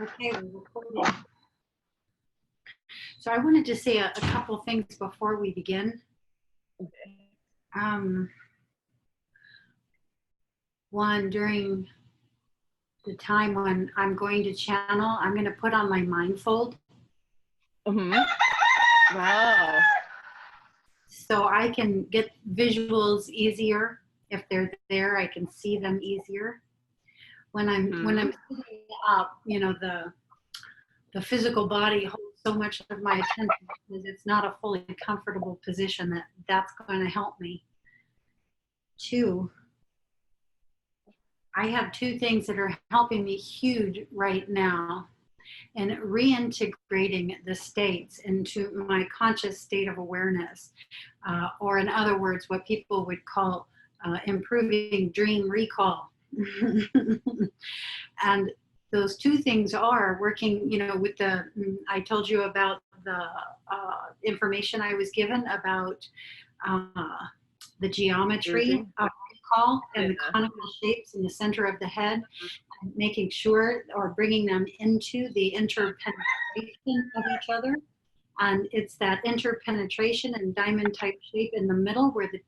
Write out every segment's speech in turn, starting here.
Okay, we're recording. So I wanted to say a couple things before we begin. One, during the time when I'm going to channel, I'm going to put on my mindfold. Wow. So I can get visuals easier. If they're there, I can see them easier. When I'm sitting up, you know, the physical body holds so much of my attention because it's not a fully comfortable position. That's going to help me. Two, I have two things that are helping me huge right now in reintegrating the states into my conscious state of awareness, or in other words, what people would call improving dream recall. And those two things are working, you know, with I told you about the information I was given about the geometry of recall and the conical shapes in the center of the head, and making sure or bringing them into the interpenetration of each other. And it's that interpenetration and diamond type shape in the middle where the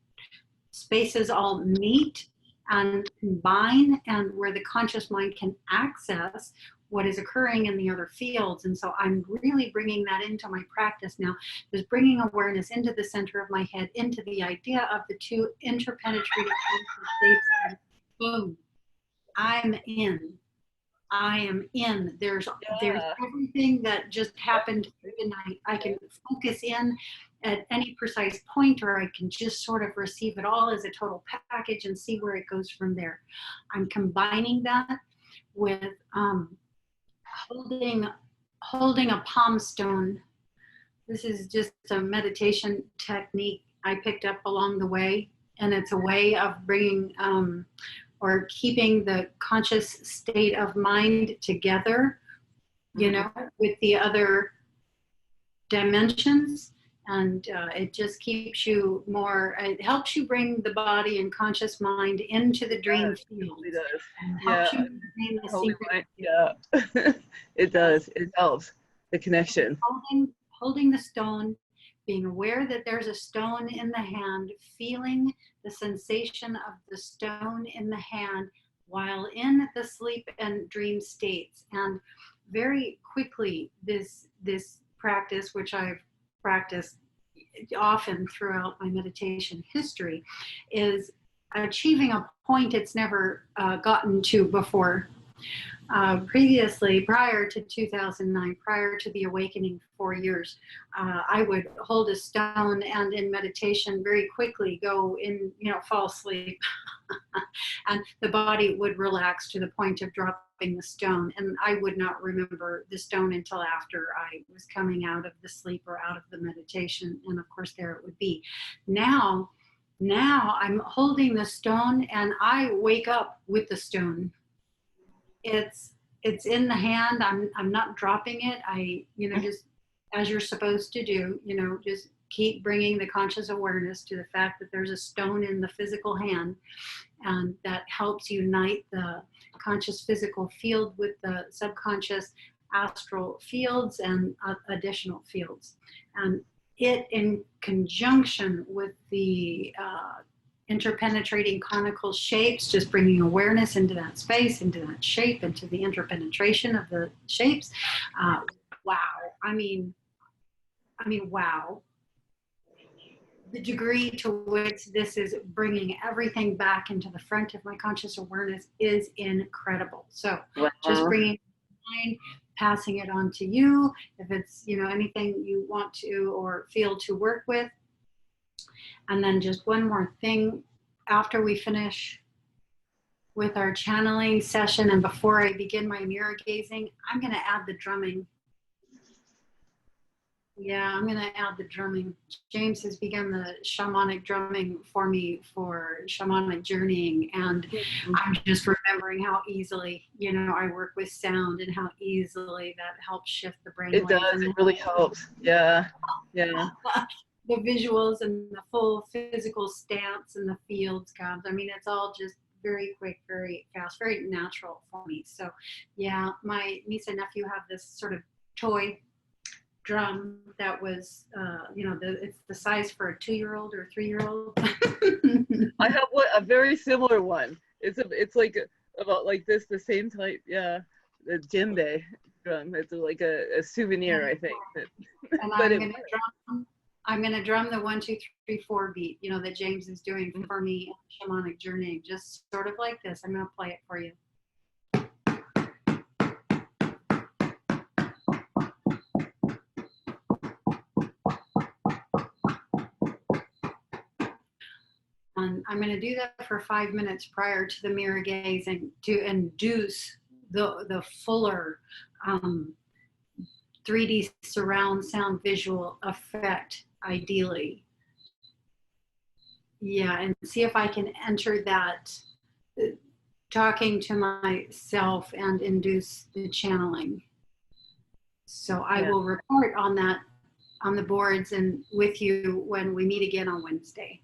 spaces all meet and combine, and where the conscious mind can access what is occurring in the other fields. And so I'm really bringing that into my practice now, is bringing awareness into the center of my head, into the idea of the two interpenetrating states, and boom, I'm in. I am in. There's everything that just happened, and I can focus in at any precise point, or I can just sort of receive it all as a total package and see where it goes from there. I'm combining that with holding a palm stone. This is just a meditation technique I picked up along the way, and it's a way of bringing or keeping the conscious state of mind together, you know, with the other dimensions. And it just keeps you more, it helps you bring the body and conscious mind into the dream field. It does. And helps you maintain the secret. It does. It helps. The connection. Holding the stone, being aware that there's a stone in the hand, feeling the sensation of the stone in the hand while in the sleep and dream states. And very quickly, this practice, which I've practiced often throughout my meditation history, is achieving a point it's never gotten to before. Previously, prior to 2009, prior to the awakening 4 years, I would hold a stone and in meditation very quickly go in, you know, fall asleep. And the body would relax to the point of dropping the stone. And I would not remember the stone until after I was coming out of the sleep or out of the meditation. And of course, there it would be. Now I'm holding the stone and I wake up with the stone. It's in the hand. I'm not dropping it. I, you know, just as you're supposed to do, you know, just keep bringing the conscious awareness to the fact that there's a stone in the physical hand, and that helps unite the conscious physical field with the subconscious astral fields and additional fields. And it, in conjunction with the interpenetrating conical shapes, just bringing awareness into that space, into that shape, into the interpenetration of the shapes. Wow. I mean, wow. The degree to which this is bringing everything back into the front of my conscious awareness is incredible. So just bringing mind, passing it on to you. If it's, you know, anything you want to or feel to work with. And then just one more thing, after we finish with our channeling session and before I begin my mirror gazing, I'm going to add the drumming. Yeah, I'm going to add the drumming. James has begun the shamanic drumming for me for shamanic journeying, and I'm just remembering how easily, you know, I work with sound and how easily that helps shift the brain. It does. It really helps. Yeah. Yeah. The visuals and the full physical stance and the fields comes. I mean, it's all just very quick, very fast, very natural for me. So yeah, my niece and nephew have this sort of toy drum that was, it's the size for a 2-year-old or a 3-year-old. I have a very similar one. It's like about like this, the same type, yeah, the djembe drum. It's like a souvenir, I think. And But I'm gonna drum the 1, 2, 3, 4 beat, that James is doing for me on Shamanic Journey, just sort of like this. I'm gonna play it for you. And I'm going to do that for 5 minutes prior to the mirror gazing to induce the fuller 3D surround sound visual effect, ideally. Yeah, and see if I can enter that talking to myself and induce the channeling. So I will report on that on the boards and with you when we meet again on Wednesday.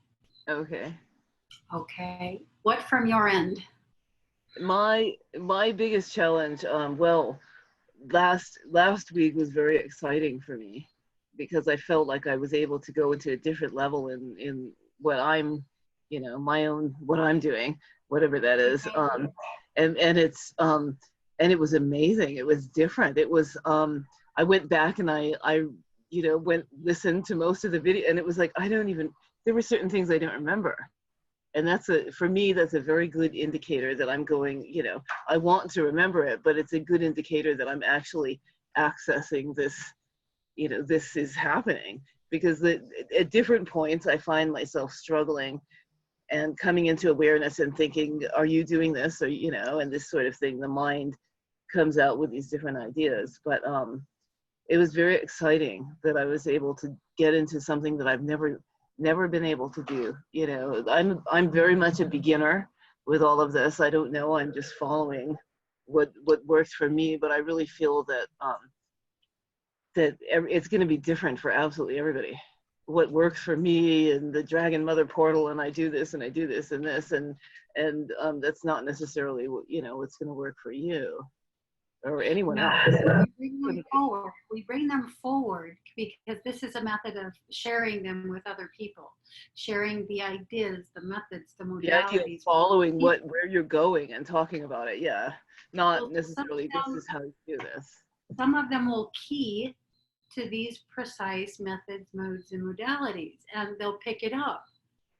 Okay. Okay. What from your end? My biggest challenge, well, last week was very exciting for me because I felt like I was able to go into a different level in what I'm, what I'm doing, whatever that is. And it was amazing. It was different. It was, I went back and I listened to most of the video, and it was like, there were certain things I don't remember. And for me, that's a very good indicator that I'm going, I want to remember it, but it's a good indicator that I'm actually accessing this, this is happening. Because at different points, I find myself struggling and coming into awareness and thinking, are you doing this? Or, and this sort of thing, the mind comes out with these different ideas. But it was very exciting that I was able to get into something that I've never been able to do. I'm very much a beginner with all of this. I don't know. I'm just following what works for me, but I really feel that it's going to be different for absolutely everybody. What works for me and the Dragon Mother portal, and I do this and I do this and this, and that's not necessarily what's going to work for you or anyone else. We bring them forward because this is a method of sharing them with other people, sharing the ideas, the methods, the modalities. The idea of following where you're going and talking about it, not necessarily this is how you do this. Some of them will key to these precise methods, modes, and modalities, and they'll pick it up.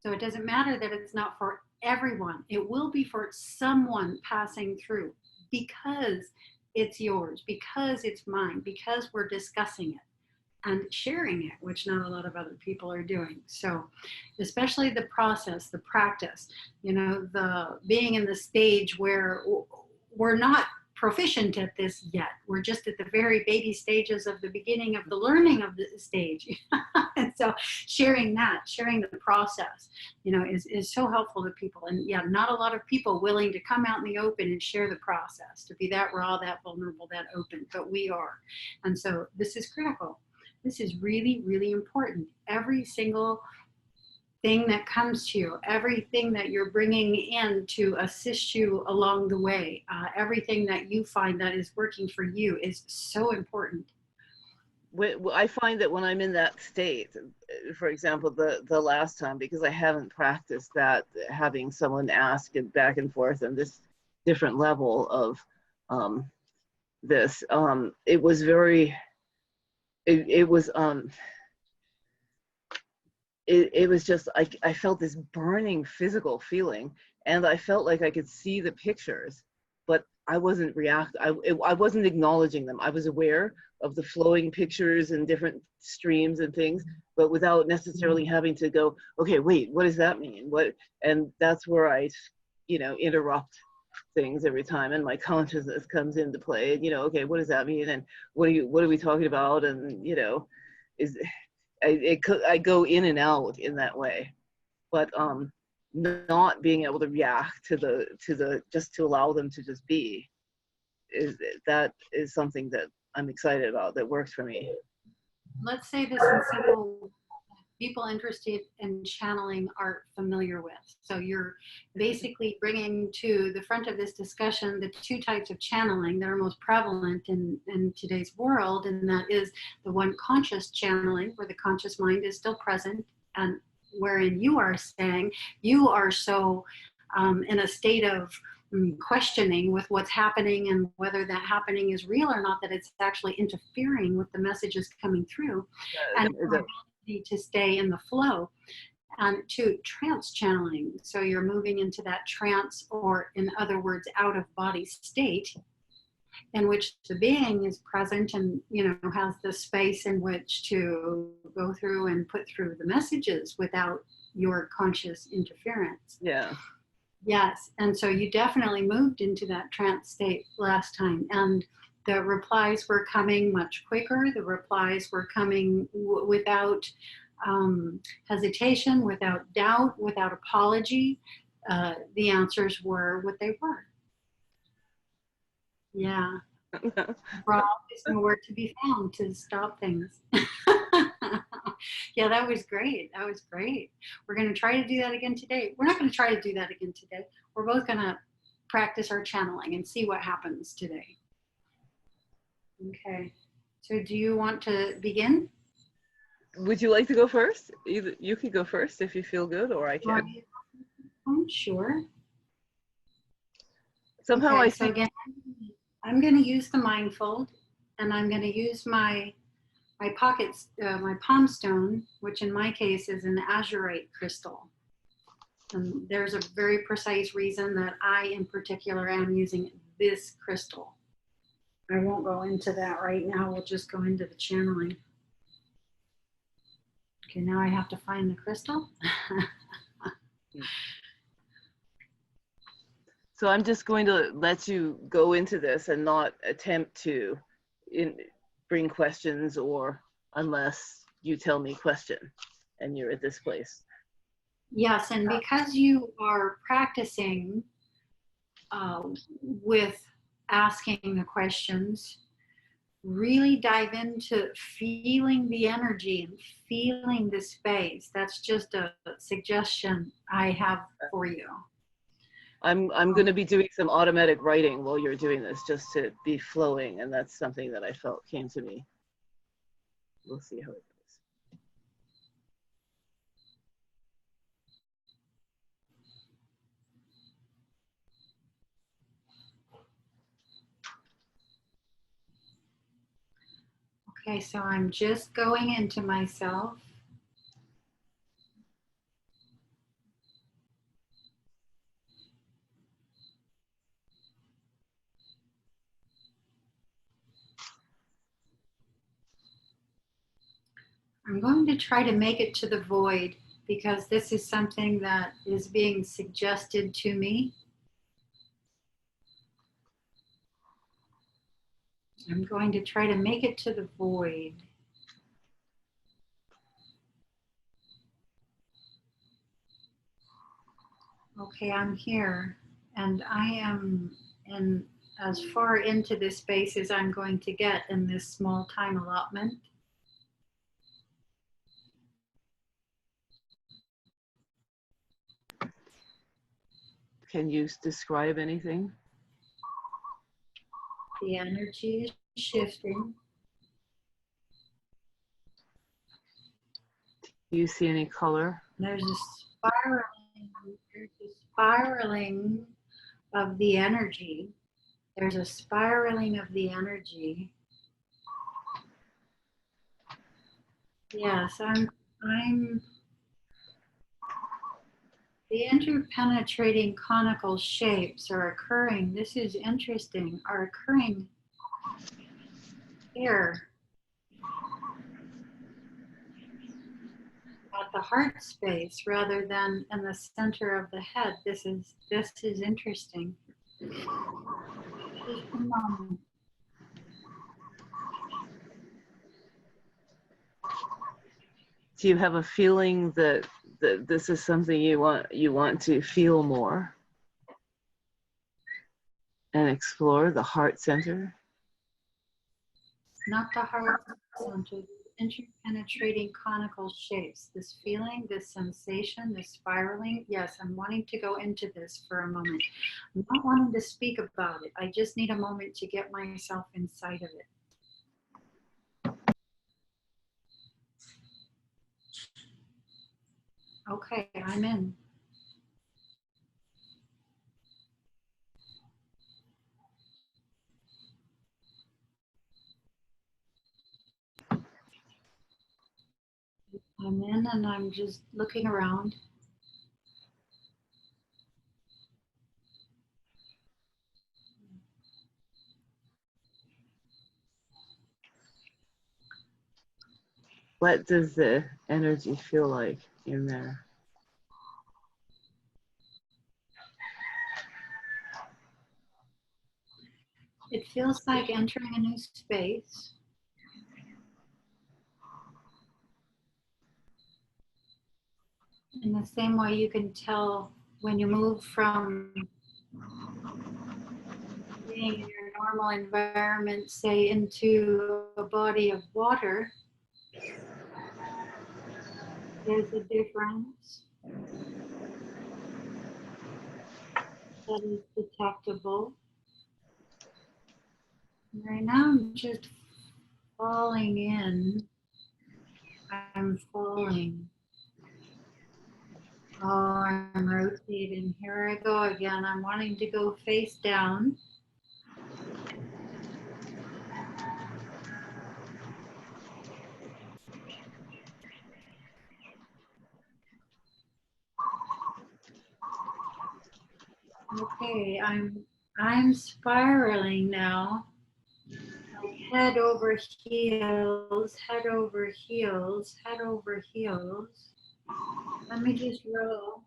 So it doesn't matter that it's not for everyone. It will be for someone passing through because it's yours, because it's mine, because we're discussing it and sharing it, which not a lot of other people are doing. So especially the process, the practice, the being in the stage where we're not proficient at this yet. We're just at the very baby stages of the beginning of the learning of the stage. And so sharing the process, is so helpful to people. And not a lot of people willing to come out in the open and share the process, to be that raw, that vulnerable, that open, but we are. And so this is critical. This is really, really important. Every single thing that comes to you, everything that you're bringing in to assist you along the way, everything that you find that is working for you is so important. I find that when I'm in that state, for example, the last time, because I haven't practiced that, having someone ask it back and forth on this different level of this, it was very, it was just, I felt this burning physical feeling, and I felt like I could see the pictures, but I wasn't I wasn't acknowledging them. I was aware of the flowing pictures and different streams and things, but without necessarily having to go, okay, wait, what does that mean? And that's where I, interrupt things every time, and my consciousness comes into play, and, okay, what does that mean? And what are we talking about? And, I go in and out in that way, but not being able to react to the just to allow them to just be is something that I'm excited about, that works for me. Let's say this in simple, people interested in channeling are familiar with. So you're basically bringing to the front of this discussion the two types of channeling that are most prevalent in today's world, and that is the one conscious channeling, where the conscious mind is still present, and wherein you are saying you are so in a state of questioning with what's happening and whether that happening is real or not, that it's actually interfering with the messages coming through, and to stay in the flow. And to trance channeling, so you're moving into that trance, or in other words, out of body state, in which the being is present and, you know, has the space in which to go through and put through the messages without your conscious interference. Yeah. Yes, and so you definitely moved into that trance state last time, and the replies were coming much quicker. The replies were coming without hesitation, without doubt, without apology. The answers were what they were. Yeah. Rob is nowhere to be found to stop things. Yeah, that was great. That was great. We're going to try to do that again today. We're not going to try to do that again today. We're both going to practice our channeling and see what happens today. Okay. So do you want to begin? Would you like to go first? Either you could go first if you feel good, or I can. I'm sure. Somehow okay, I so think again, I'm going to use the mindfold, and I'm going to use my pockets, my palm stone, which in my case is an azurite crystal. And there's a very precise reason that I, in particular, am using this crystal. I won't go into that right now. We'll just go into the channeling. Okay, now I have to find the crystal. So I'm just going to let you go into this and not attempt to bring questions, or unless you tell me question and you're at this place. Yes, and because you are practicing with asking the questions, really dive into feeling the energy and feeling the space. That's just a suggestion I have for you. I'm going to be doing some automatic writing while you're doing this, just to be flowing, and that's something that I felt came to me. We'll see how it goes. Okay, so I'm just going into myself. I'm going to try to make it to the void, because this is something that is being suggested to me. I'm going to try to make it to the void. Okay, I'm here, and I am in as far into this space as I'm going to get in this small time allotment. Can you describe anything? The energy is shifting. Do you see any color? There's a spiraling of the energy. There's a spiraling of the energy. Yes, I'm the interpenetrating conical shapes are occurring. This is interesting, are occurring here at the heart space rather than in the center of the head. This is interesting. Just a moment. Do you have a feeling that this is something you want to feel more and explore, the heart center? Not the heart center, interpenetrating conical shapes. This feeling, this sensation, this spiraling. Yes, I'm wanting to go into this for a moment. I'm not wanting to speak about it. I just need a moment to get myself inside of it. Okay, I'm in. I'm in and I'm just looking around. What does the energy feel like in there? It feels like entering a new space. In the same way you can tell when you move from being in your normal environment, say, into a body of water, there's a difference that is detectable. Right now I'm just falling in. I'm falling. Oh, I'm rotating. Here I go again. I'm wanting to go face down. Okay, I'm spiraling now. Like head over heels, head over heels, head over heels. Let me just roll.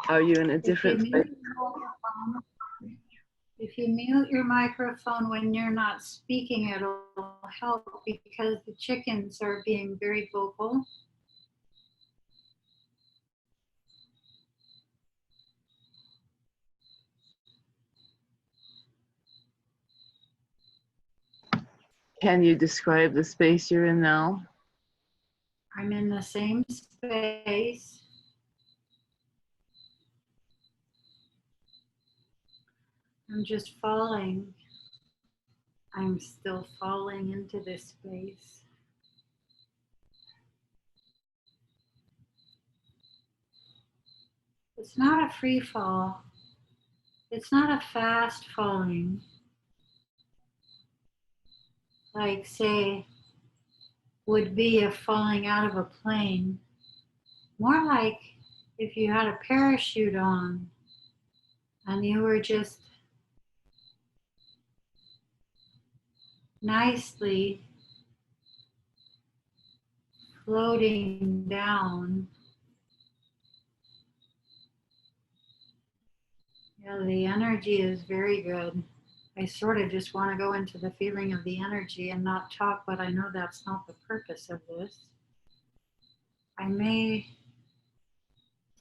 Are you in a different place? If you mute your microphone when you're not speaking, it'll help because the chickens are being very vocal. Can you describe the space you're in now? I'm in the same space. I'm just falling. I'm still falling into this space. It's not a free fall. It's not a fast falling. Like, say, would be a falling out of a plane. More like if you had a parachute on and you were just nicely floating down. Yeah, the energy is very good. I sort of just want to go into the feeling of the energy and not talk, but I know that's not the purpose of this. I may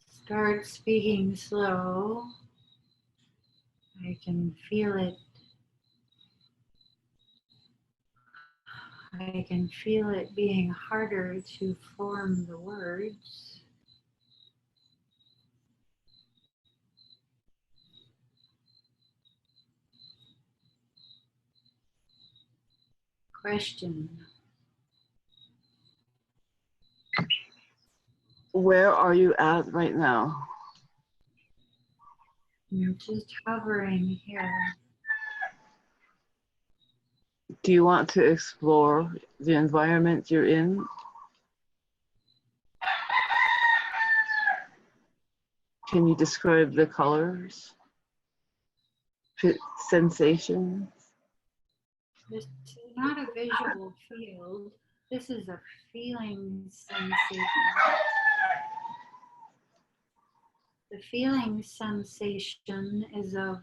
start speaking slow. I can feel it. I can feel it being harder to form the words. Question. Where are you at right now? I'm just hovering here. Do you want to explore the environment you're in? Can you describe the colors, sensations? This is not a visual field. This is a feeling sensation. The feeling sensation is of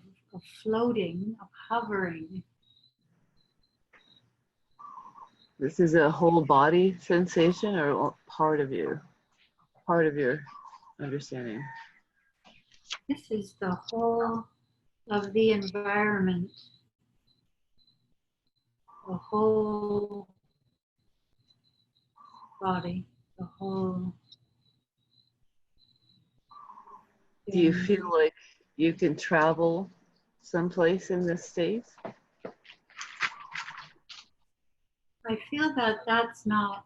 floating, of hovering. This is a whole body sensation or part of you, part of your understanding? This is the whole of the environment, the whole body, the whole. Do you feel like you can travel someplace in this state? I feel that that's not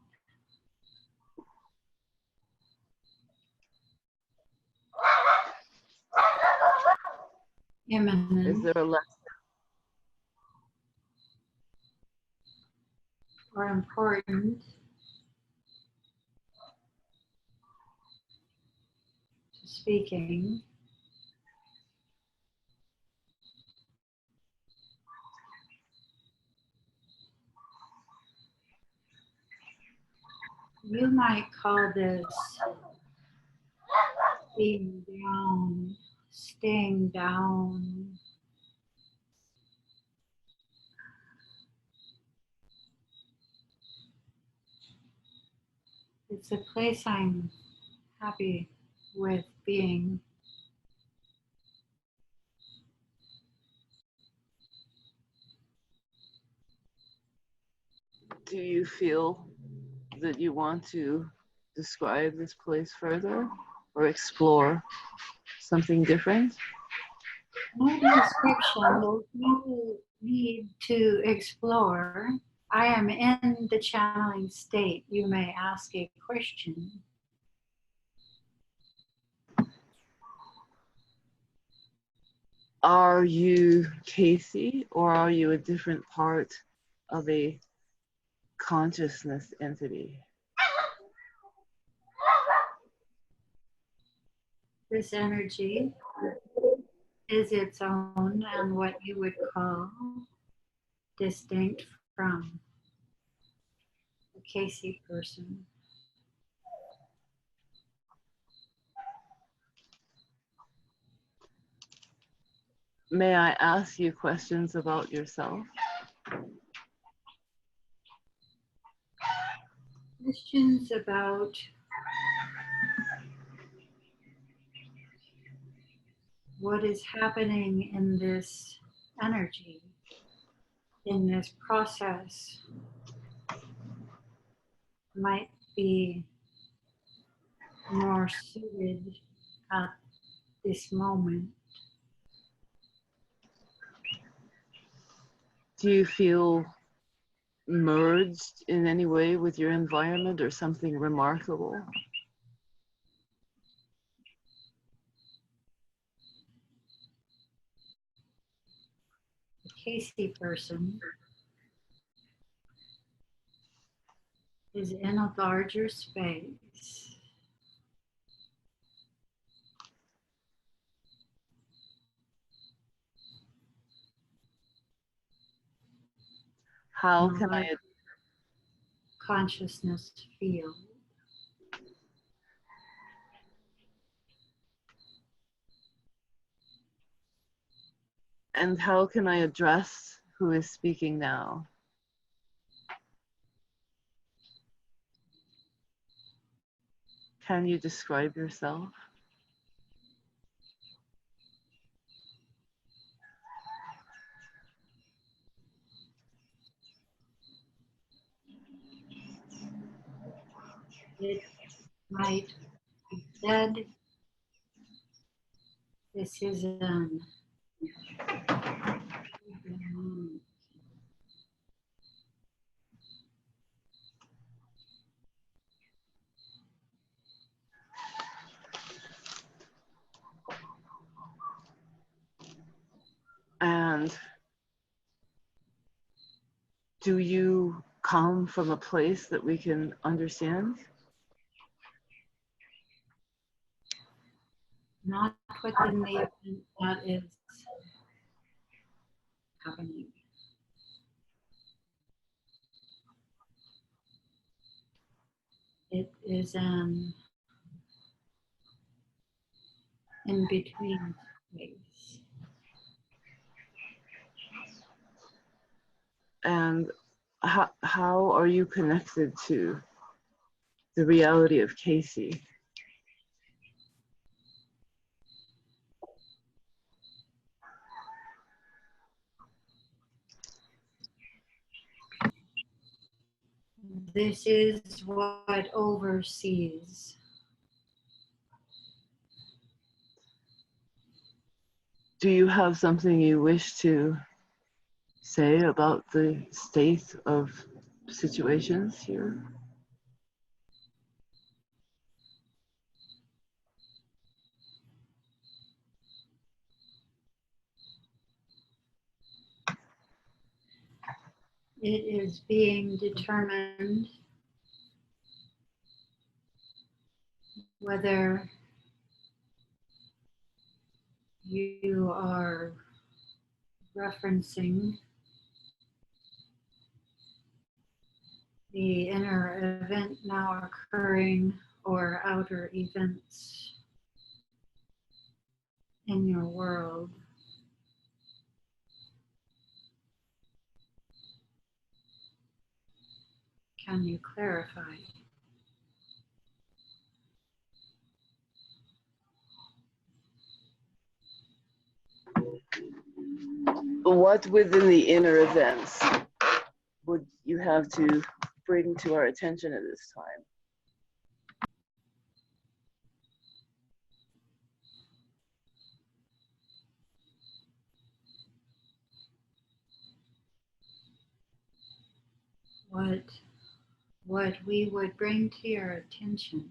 imminent. Is there a lesson? Or important to speaking. You might call this being down, staying down. It's a place I'm happy with being. Do you feel that you want to describe this place further or explore something different? No description, there's no need to explore. I am in the channeling state. You may ask a question. Are you Casey or are you a different part of a consciousness entity? This energy is its own and what you would call distinct from the Casey person. May I ask you questions about yourself? Questions about what is happening in this energy, in this process, might be more suited at this moment. Do you feel merged in any way with your environment or something remarkable? The Casey person is in a larger space. How can I consciousness field. and how can I address who is speaking now? Can you describe yourself? It might be said, this is an And do you come from a place that we can understand? not within the event that is happening. It is an in-between space. And how are you connected to the reality of Casey? This is what oversees. Do you have something you wish to say about the state of situations here? It is being determined whether you are referencing the inner event now occurring or outer events in your world. Can you clarify? What within the inner events would you have to bring to our attention at this time? What we would bring to your attention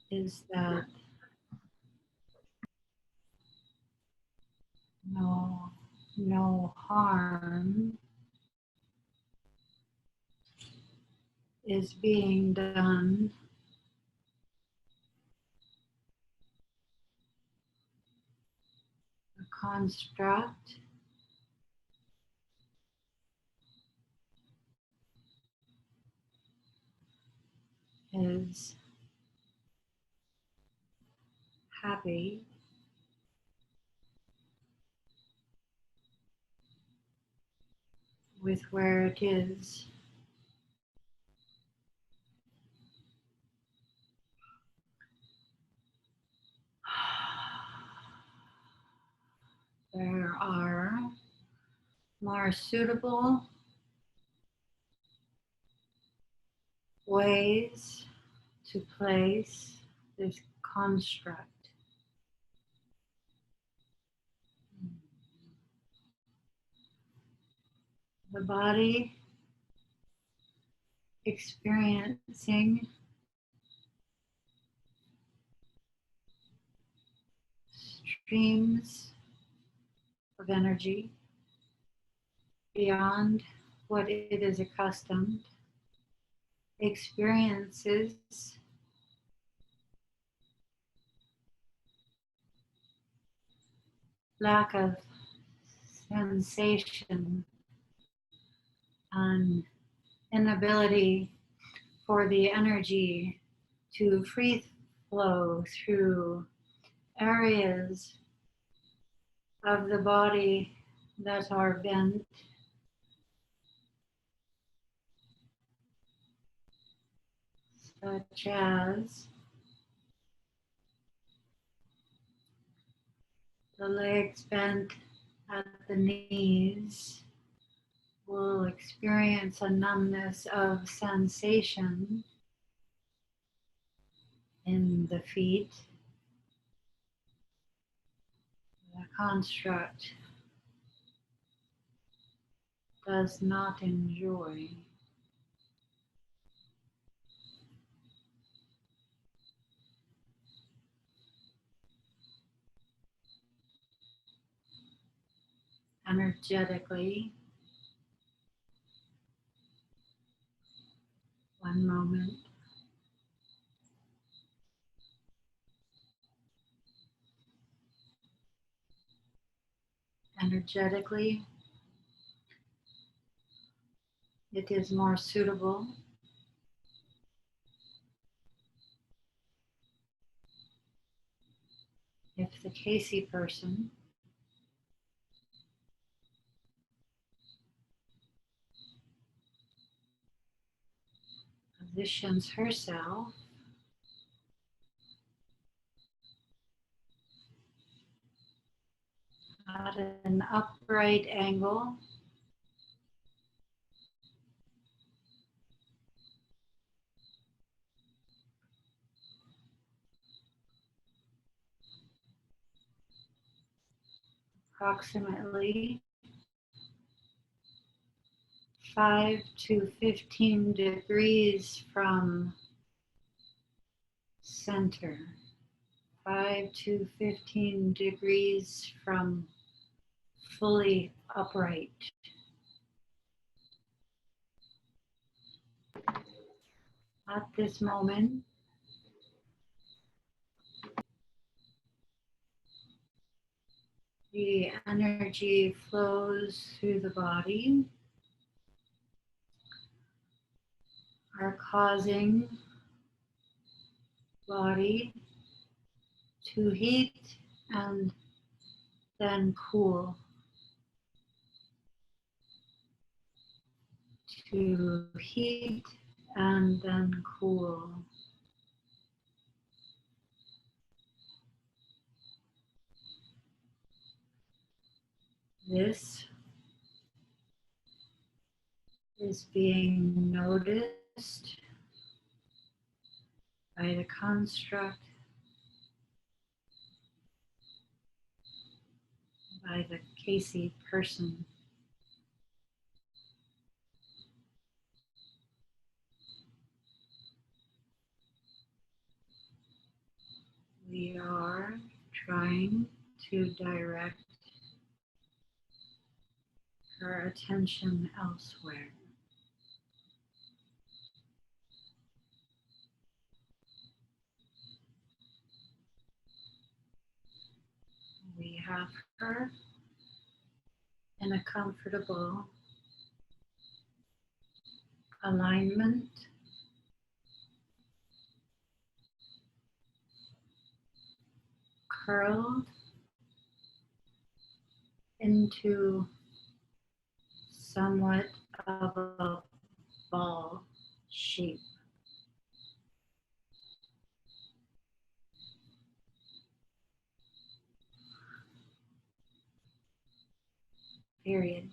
is that no harm is being done a construct is happy with where it is. There are more suitable ways to place this construct. The body experiencing streams of energy beyond what it is accustomed, experiences lack of sensation and inability for the energy to free flow through areas of the body that are bent, such as the legs bent at the knees, will experience a numbness of sensation in the feet. The construct does not enjoy. Energetically, one moment. energetically, it is more suitable. If the Casey person positions herself at an upright angle, approximately 5 to 15 degrees from center, 5 to 15 degrees from fully upright. At this moment, the energy flows through the body, are causing body to heat and then cool, to heat and then cool. This is being noticed by the construct, by the Casey person. We are trying to direct her attention elsewhere. We have her in a comfortable alignment, curled into somewhat of a ball shape. Period.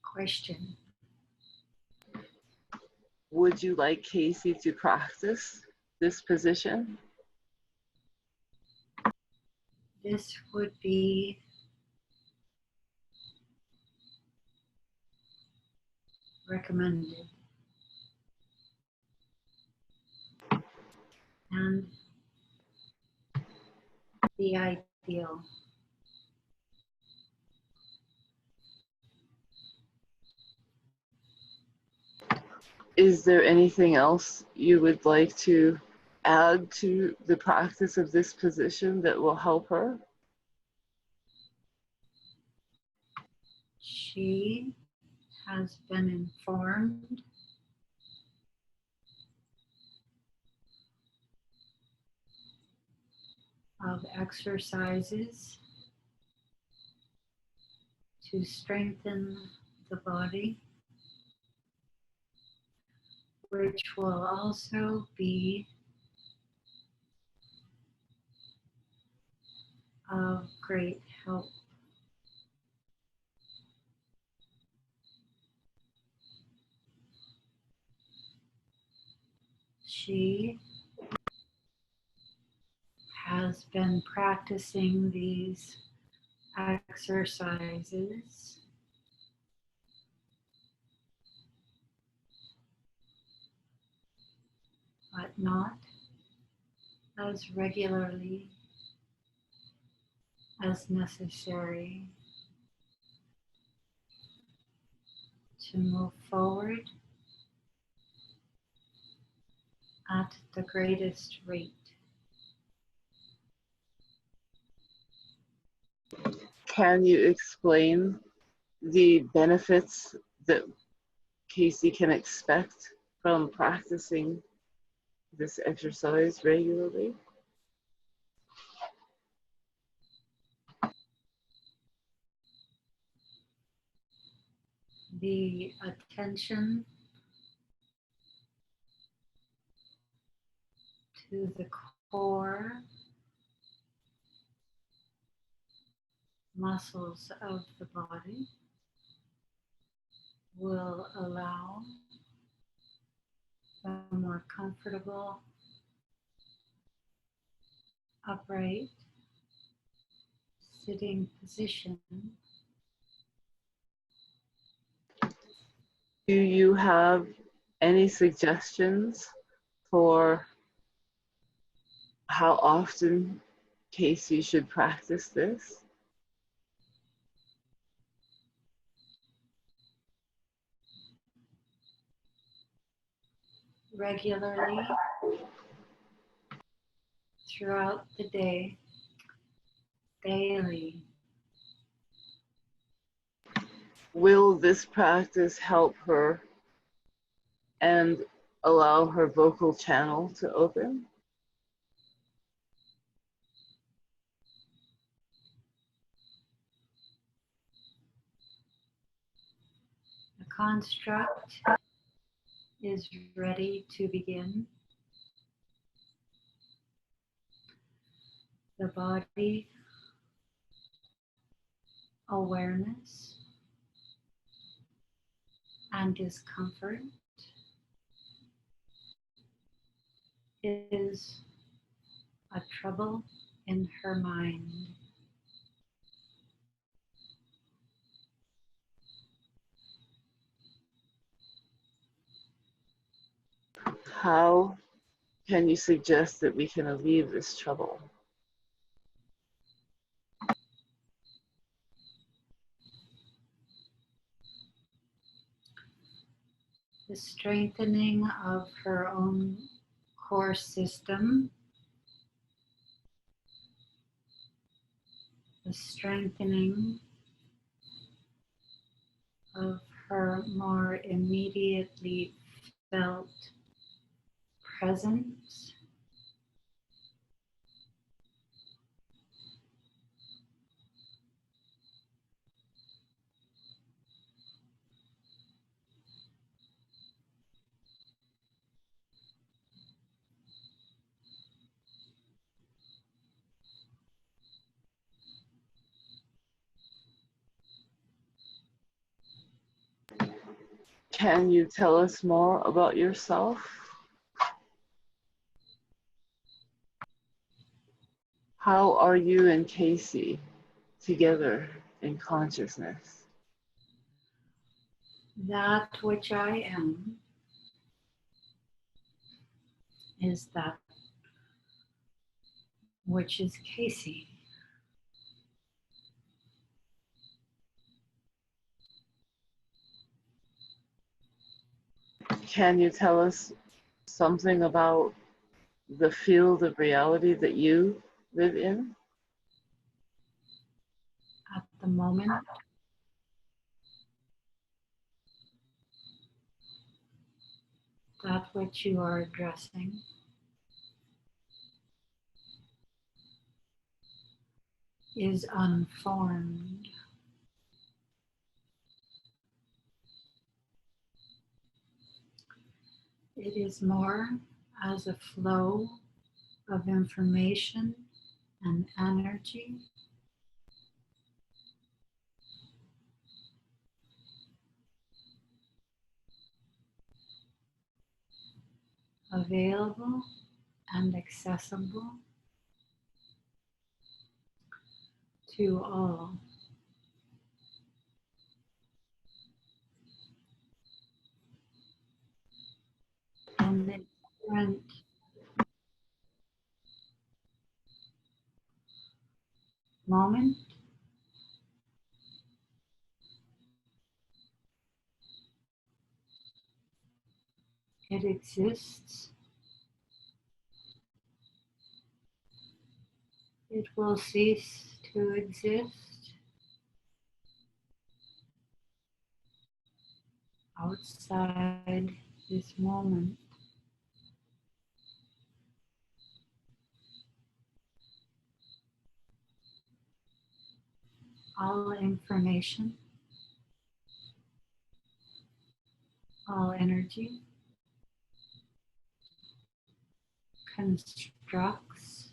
Question. Would you like Casey to practice this position? This would be recommended and the ideal. Is there anything else you would like to add to the practice of this position that will help her? She has been informed of exercises to strengthen the body, which will also be of great help. She has been practicing these exercises but not as regularly as necessary to move forward at the greatest rate. Can you explain the benefits that Casey can expect from practicing this exercise regularly? The attention to the core muscles of the body will allow a more comfortable, upright sitting position. Do you have any suggestions for how often Casey should practice this? Regularly throughout the day, daily. Will this practice help her and allow her vocal channel to open? The construct is ready to begin. The body awareness and discomfort is a trouble in her mind. How can you suggest that we can alleviate this trouble? The strengthening of her own core system, the strengthening of her more immediately felt presence, Can you tell us more about yourself? How are you and Casey together in consciousness? that which I am is that which is Casey. Can you tell us something about the field of reality that you live in? At the moment, that which you are addressing is unformed. It is more as a flow of information and energy available and accessible to all. In the current moment, It exists. It will cease to exist outside this moment. All information, all energy constructs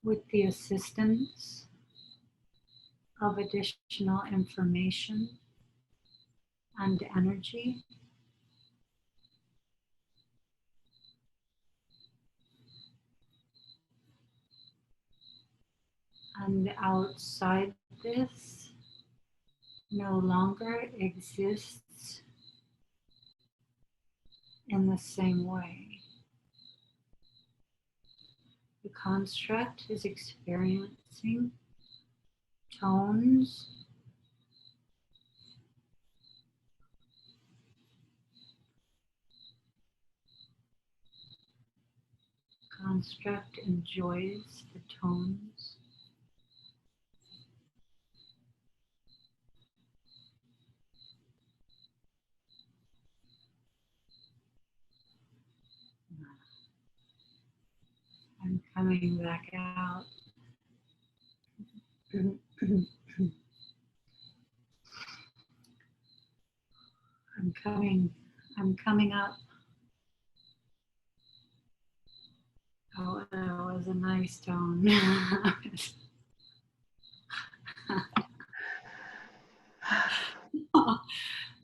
with the assistance of additional information and energy. And outside this no longer exists in the same way. The construct is experiencing tones, construct enjoys the tones. I'm coming back out. I'm coming up. Oh, that was a nice tone.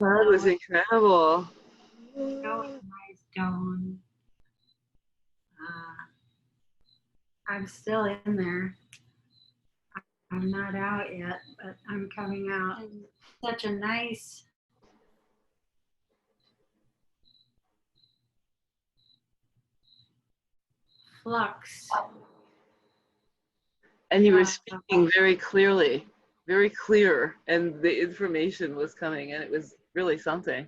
That was incredible. That was a nice tone. I'm still in there. I'm not out yet, but I'm coming out. And such a nice flux. And you were speaking very clearly, very clear, and the information was coming, and it was really something.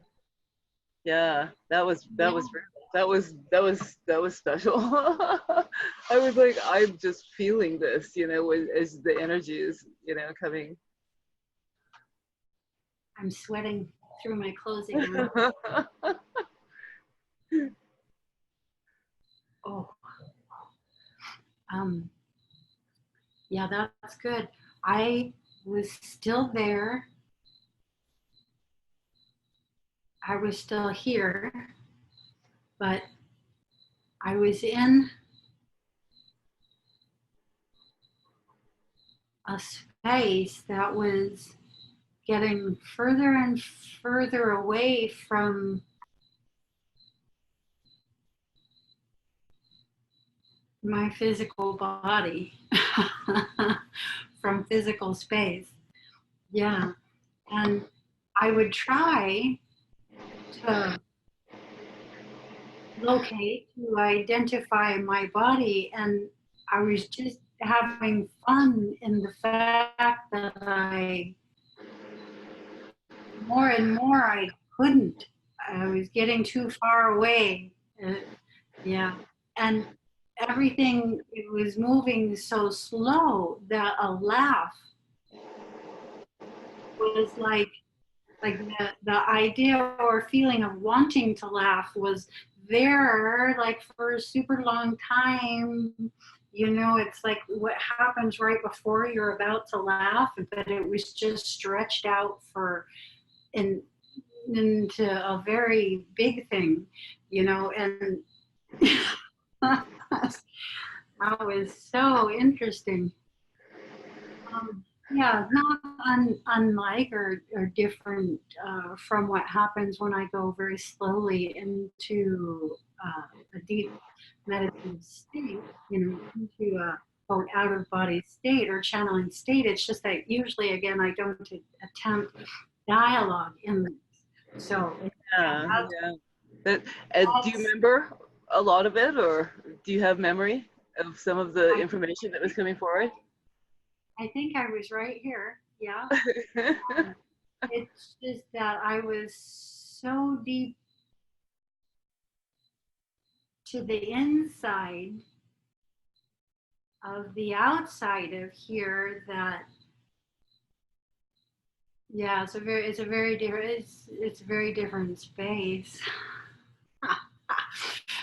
Yeah, that was special. I was like, I'm just feeling this, as the energy is, coming. I'm sweating through my clothes again. Oh. Yeah, that's good. I was still there. I was still here, but I was in a space that was getting further and further away from my physical body, from physical space. Yeah. And I would try to locate, to identify my body, and I was just having fun in the fact that more and more I couldn't. I was getting too far away. Yeah. And everything, it was moving so slow that a laugh was like the idea or feeling of wanting to laugh was there like for a super long time. It's like what happens right before you're about to laugh, but it was just stretched out into a very big thing, and that was so interesting. Yeah, not unlike or different from what happens when I go very slowly into a deep meditative state, into a quote out of body state or channeling state. It's just that usually, again, I don't attempt dialogue in this. So, yeah. Do you remember a lot of it, or do you have memory of some of the information that was coming forward? I think I was right here. Yeah. It's just that I was so deep to the inside of the outside of here that yeah, it's a very different it's a very different space.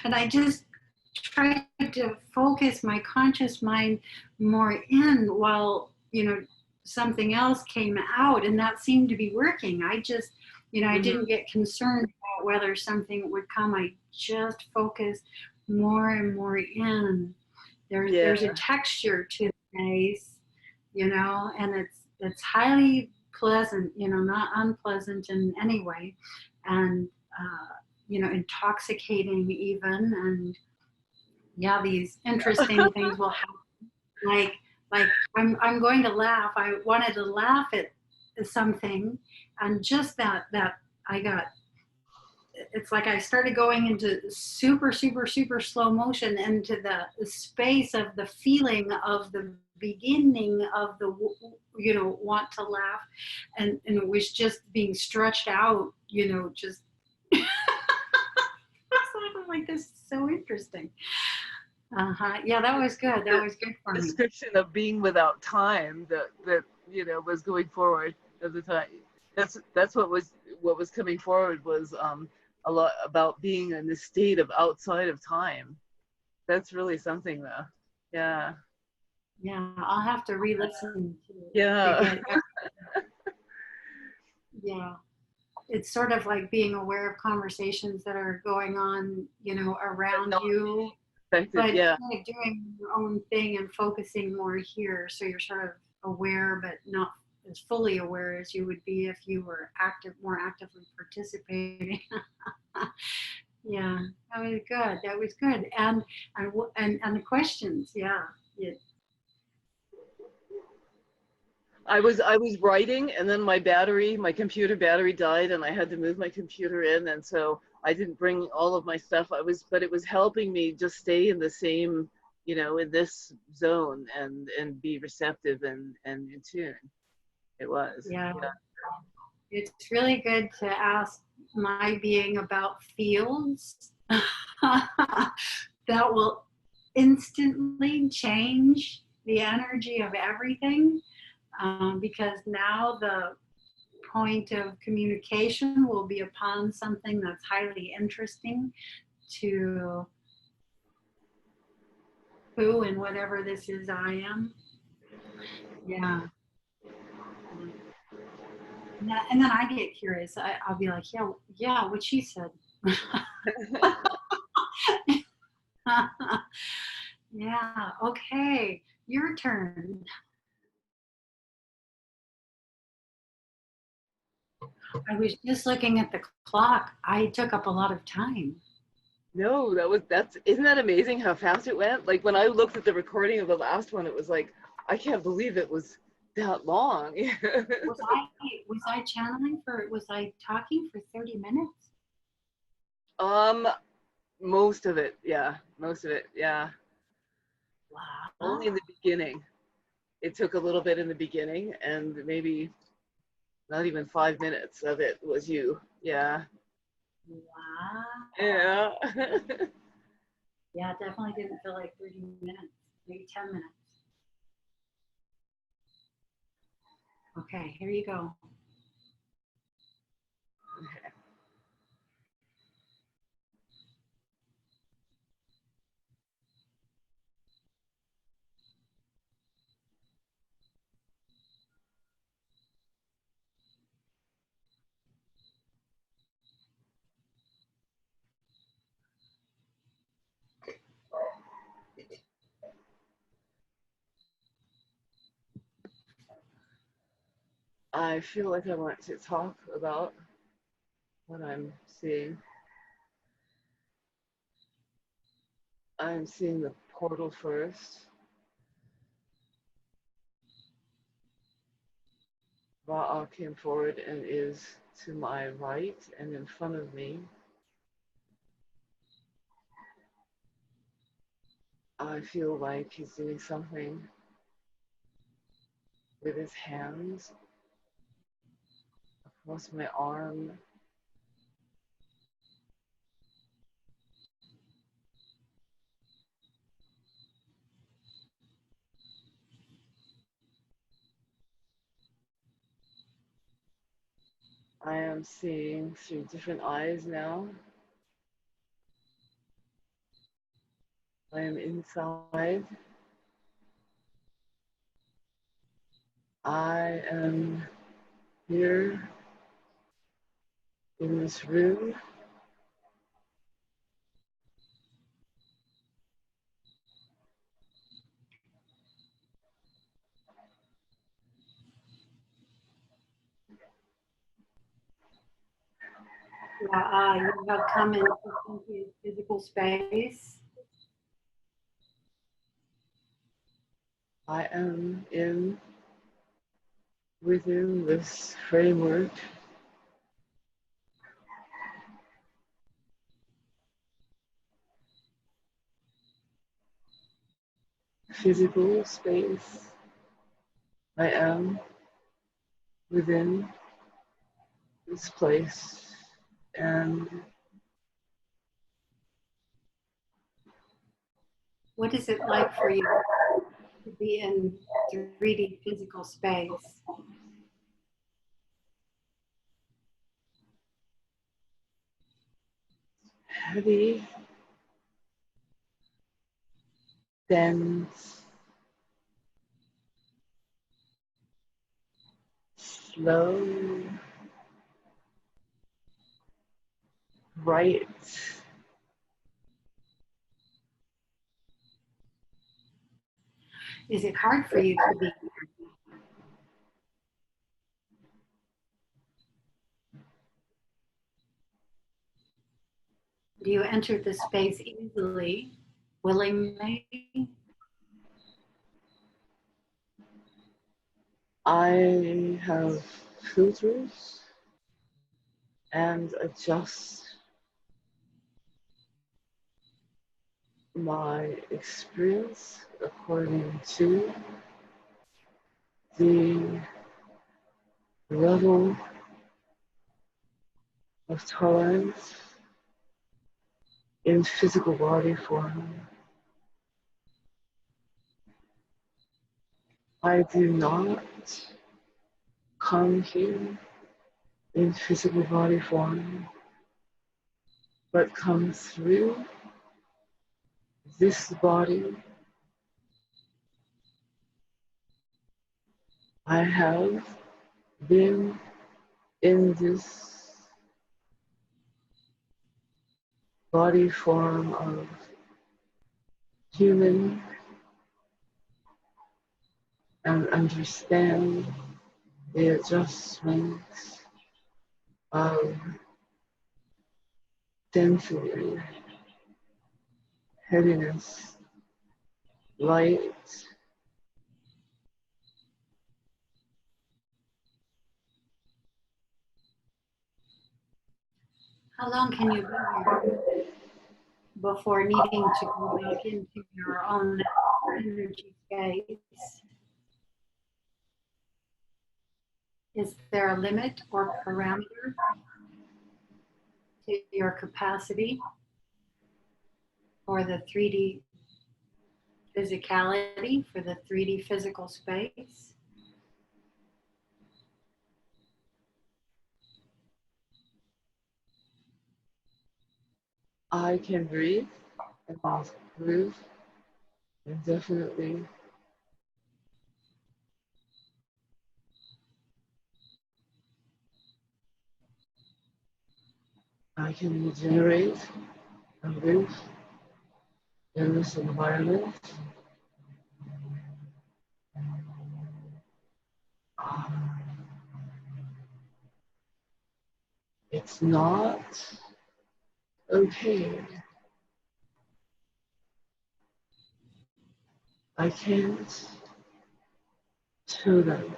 And I just tried to focus my conscious mind more in while, something else came out, and that seemed to be working. I just, I Hmm. didn't get concerned about whether something would come. I just focused more and more in. There's a Yeah. texture to the face, and it's highly pleasant, not unpleasant in any way, and intoxicating even, and yeah, these interesting things will happen. Like I'm going to laugh. I wanted to laugh at something, and just that I got. It's like I started going into super super super slow motion into the space of the feeling of the beginning of the want to laugh, and it was just being stretched out. Just like this is so interesting. Uh-huh. Yeah, that was good. That The was good for me. description of being without time that was going forward at the time. That's what was coming forward was a lot about being in the state of outside of time. That's really something though. Yeah. Yeah, I'll have to re-listen to Yeah. get. Yeah, it's sort of like being aware of conversations that are going on, around Not you, affected. but Yeah. kind of doing your own thing and focusing more here. So you're sort of aware, but not as fully aware as you would be if you were more actively participating. Yeah, that was good. That was good. And the questions, yeah. It, I was writing and then my computer battery died and I had to move my computer in, and so I didn't bring all of my stuff. But it was helping me just stay in the same, in this zone and be receptive and in tune. It was. yeah, Yeah. it's really good to ask my being about fields that will instantly change the energy of everything, because now the point of communication will be upon something that's highly interesting to who and whatever this is I am. Yeah. And then I get curious. I'll be like, yeah, yeah, what she said. Yeah, okay, your turn. I was just looking at the clock. I took up a lot of time. No, that's isn't that amazing how fast it went? Like when I looked at the recording of the last one, it was like, I can't believe it was that long. Was I channeling for was I talking for 30 minutes? um, most of it, yeah. Most of it, yeah. Only in Wow. the beginning. It took a little bit in the beginning, and maybe not even 5 minutes of it was you. Yeah. Wow. Yeah. Yeah, it definitely didn't feel like 30 minutes, maybe 10 minutes. Okay, here you go. I feel like I want to talk about what I'm seeing. I'm seeing the portal first. Ra'a came forward and is to my right and in front of me. I feel like he's doing something with his hands across my arm. I am seeing through different eyes now. I am inside. I am here in this room. You have come into physical space. I am within this framework. Physical space. I am within this place, and What is it like for you to be in 3D physical space? heavy, dense, slow, bright. Is it hard for you to be? Do you enter the space easily, willingly? I have filters and adjust my experience according to the level of tolerance in physical body form. I do not come here in physical body form, but come through this body. I have been in this body form of human and understand the adjustments of density, heaviness, light. How long can you be here before needing to go back into your own energy space? Is there a limit or parameter to your capacity for the 3D physicality, for the 3D physical space? I can breathe and move indefinitely. I can regenerate and live in this environment. It's not okay. I can't show them.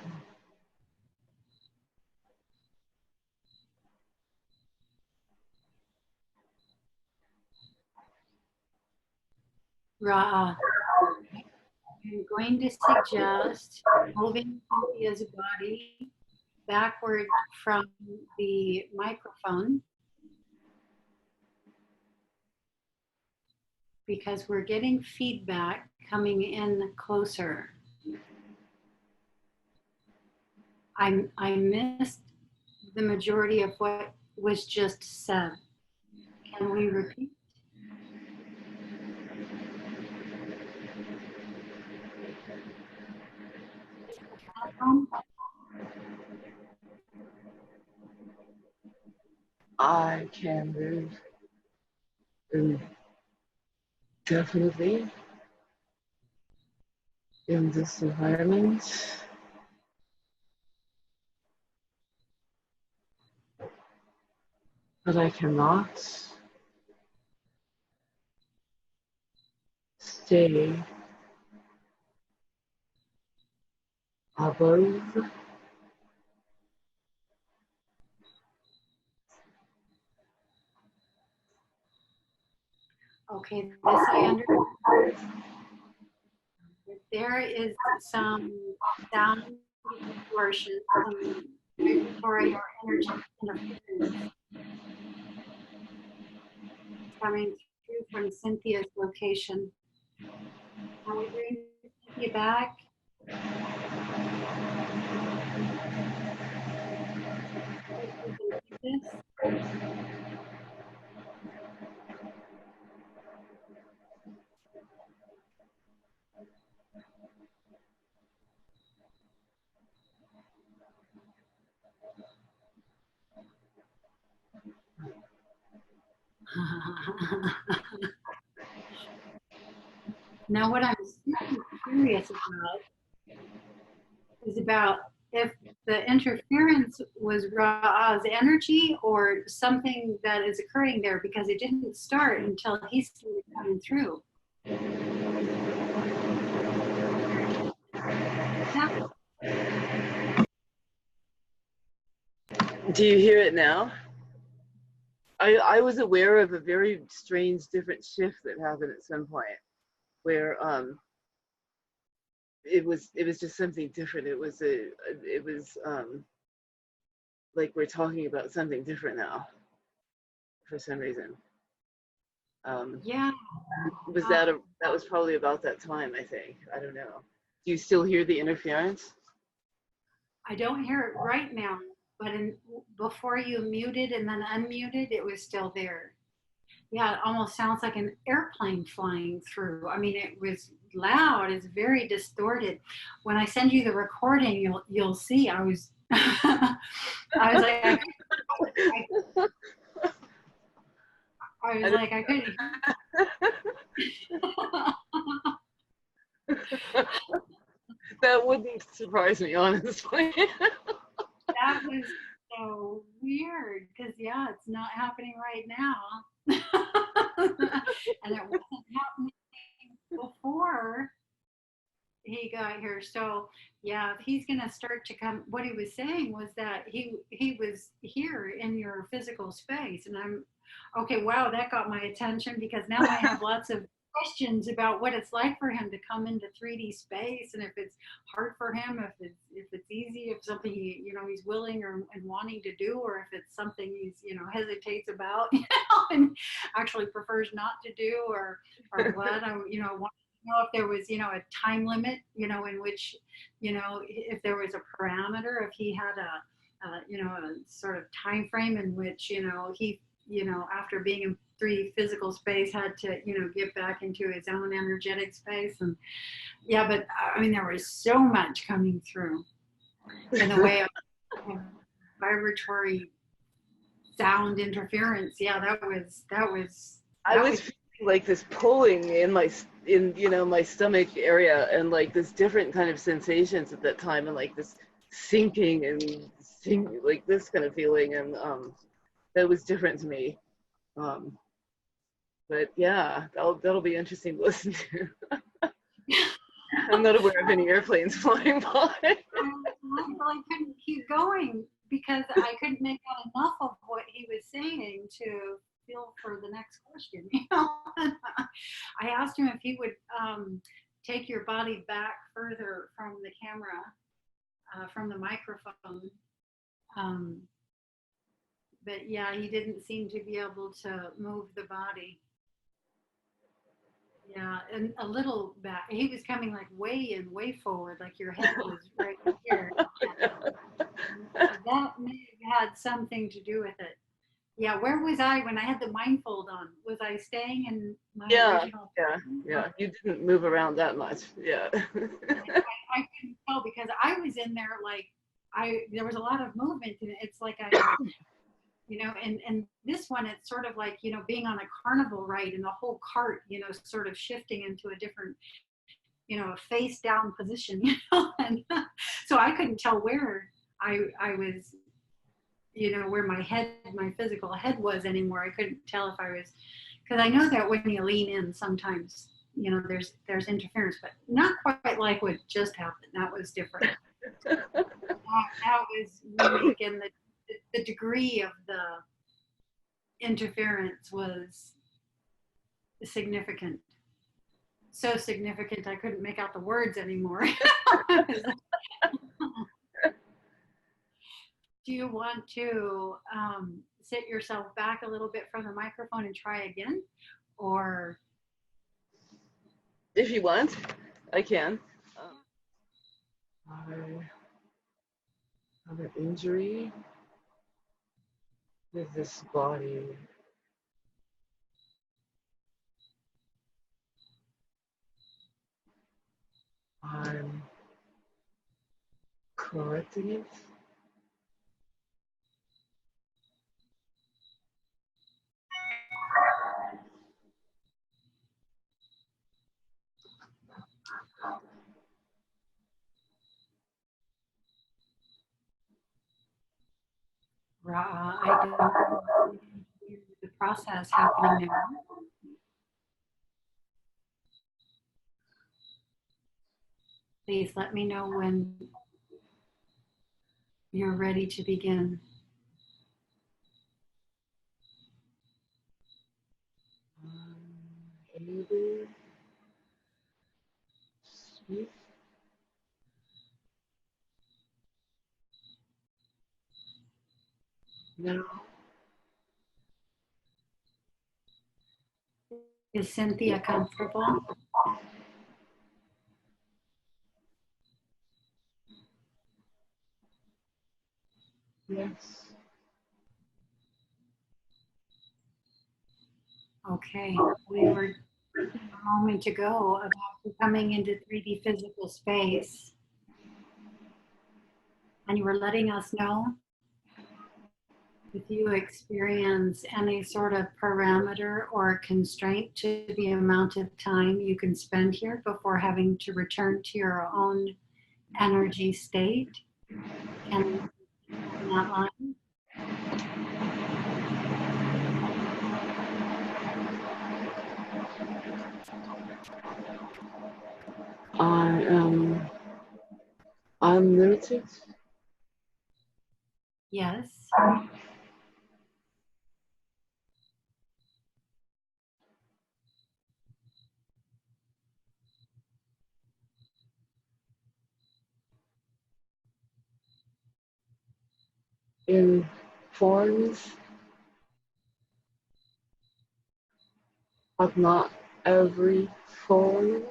Ra'a, I'm going to suggest moving Cynthia's body backward from the microphone because we're getting feedback coming in closer. I missed the majority of what was just said. Can we repeat? I can move. Definitely in this environment. But I cannot stay above Okay, this I understand. There is some sound distortion, some vibratory or energy interference coming through from Cynthia's location. Can we bring Cynthia back? Now, what I'm super curious about is about if the interference was Ra's energy or something that is occurring there, because it didn't start until he started coming through. Do you hear it now? I was aware of a very strange different shift that happened at some point where it was just something different. It was like we're talking about something different now for some reason. Yeah. Was that that was probably about that time, I think. I don't know. Do you still hear the interference? I don't hear it right now, but before you muted and then unmuted, it was still there. Yeah, it almost sounds like an airplane flying through. I mean, it was loud. It's very distorted. When I send you the recording, you'll see. I was I was like I couldn't. That wouldn't surprise me, honestly. That was so weird because yeah, it's not happening right now, and it wasn't happening before he got here. So yeah, if he's gonna start to come, what he was saying was that he was here in your physical space, and I'm okay. Wow, that got my attention because now I have lots of questions about what it's like for him to come into 3D space, and if it's hard for him, if it's easy, if something he's willing or and wanting to do, or if it's something he's hesitates about, and actually prefers not to do, or what. I'm want know if there was, a time limit, in which, if there was a parameter, if he had a sort of time frame in which, he, after being in 3D physical space, had to, get back into his own energetic space. And yeah, but I mean, there was so much coming through in the way of vibratory sound interference. Yeah, that was. I was feeling like this pulling in my my stomach area, and like this different kind of sensations at that time, and like this sinking and like this kind of feeling, and that was different to me. But yeah, that'll be interesting to listen to. I'm not aware of any airplanes flying by. I really couldn't keep going because I couldn't make out enough of what he was saying to feel for the next question. I asked him if he would take your body back further from the camera, from the microphone, Um, but yeah, he didn't seem to be able to move the body. Yeah, and a little back. He was coming like way in, way forward, like your head was right here. And that may have had something to do with it. Yeah, where was I when I had the mindfold on? Was I staying in my Yeah, original yeah, position? yeah. You didn't move around that much. Yeah. I couldn't tell because I was in there like there was a lot of movement and it's like I was, and this one it's sort of like, being on a carnival ride and the whole cart, sort of shifting into a different, a face down position, and so I couldn't tell where I was, where my physical head was anymore. I couldn't tell if I was, because I know that when you lean in, sometimes, there's interference, but not quite like what just happened. That was different. That was unique, and the degree of the interference was significant. So significant, I couldn't make out the words anymore. Do you want to sit yourself back a little bit from the microphone and try again? Or If you want, I can. I have an injury with this body. I'm correcting it. I don't hear the process happening now. Please let me know when you're ready to begin. Able Smith. Now. Is Cynthia comfortable? Yes. Okay. We were a moment ago about coming into 3D physical space, and you were letting us know if you experience any sort of parameter or constraint to the amount of time you can spend here before having to return to your own energy state. Can you that line? I am unlimited. Yes. In forms, but not every form.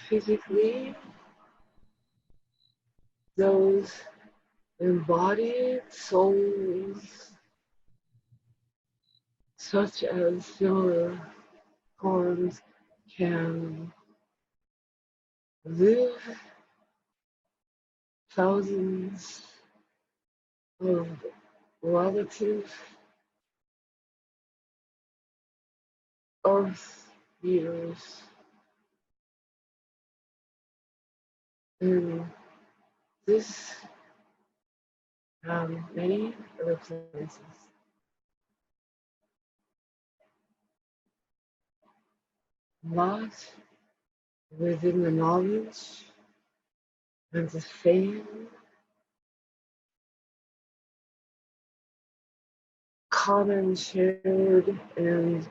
Physically, those embodied souls, such as your forms, can live thousands of relative Earth years in this and many other places. Not within the knowledge and the fame common, shared, and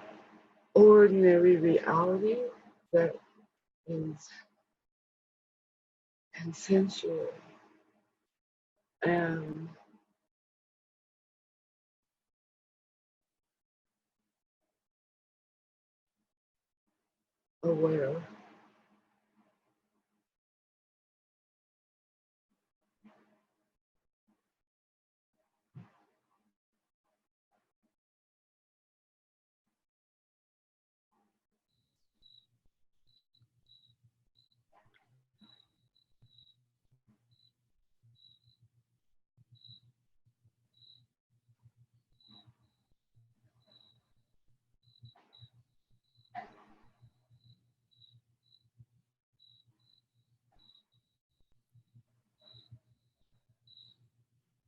ordinary reality that is consensual and aware.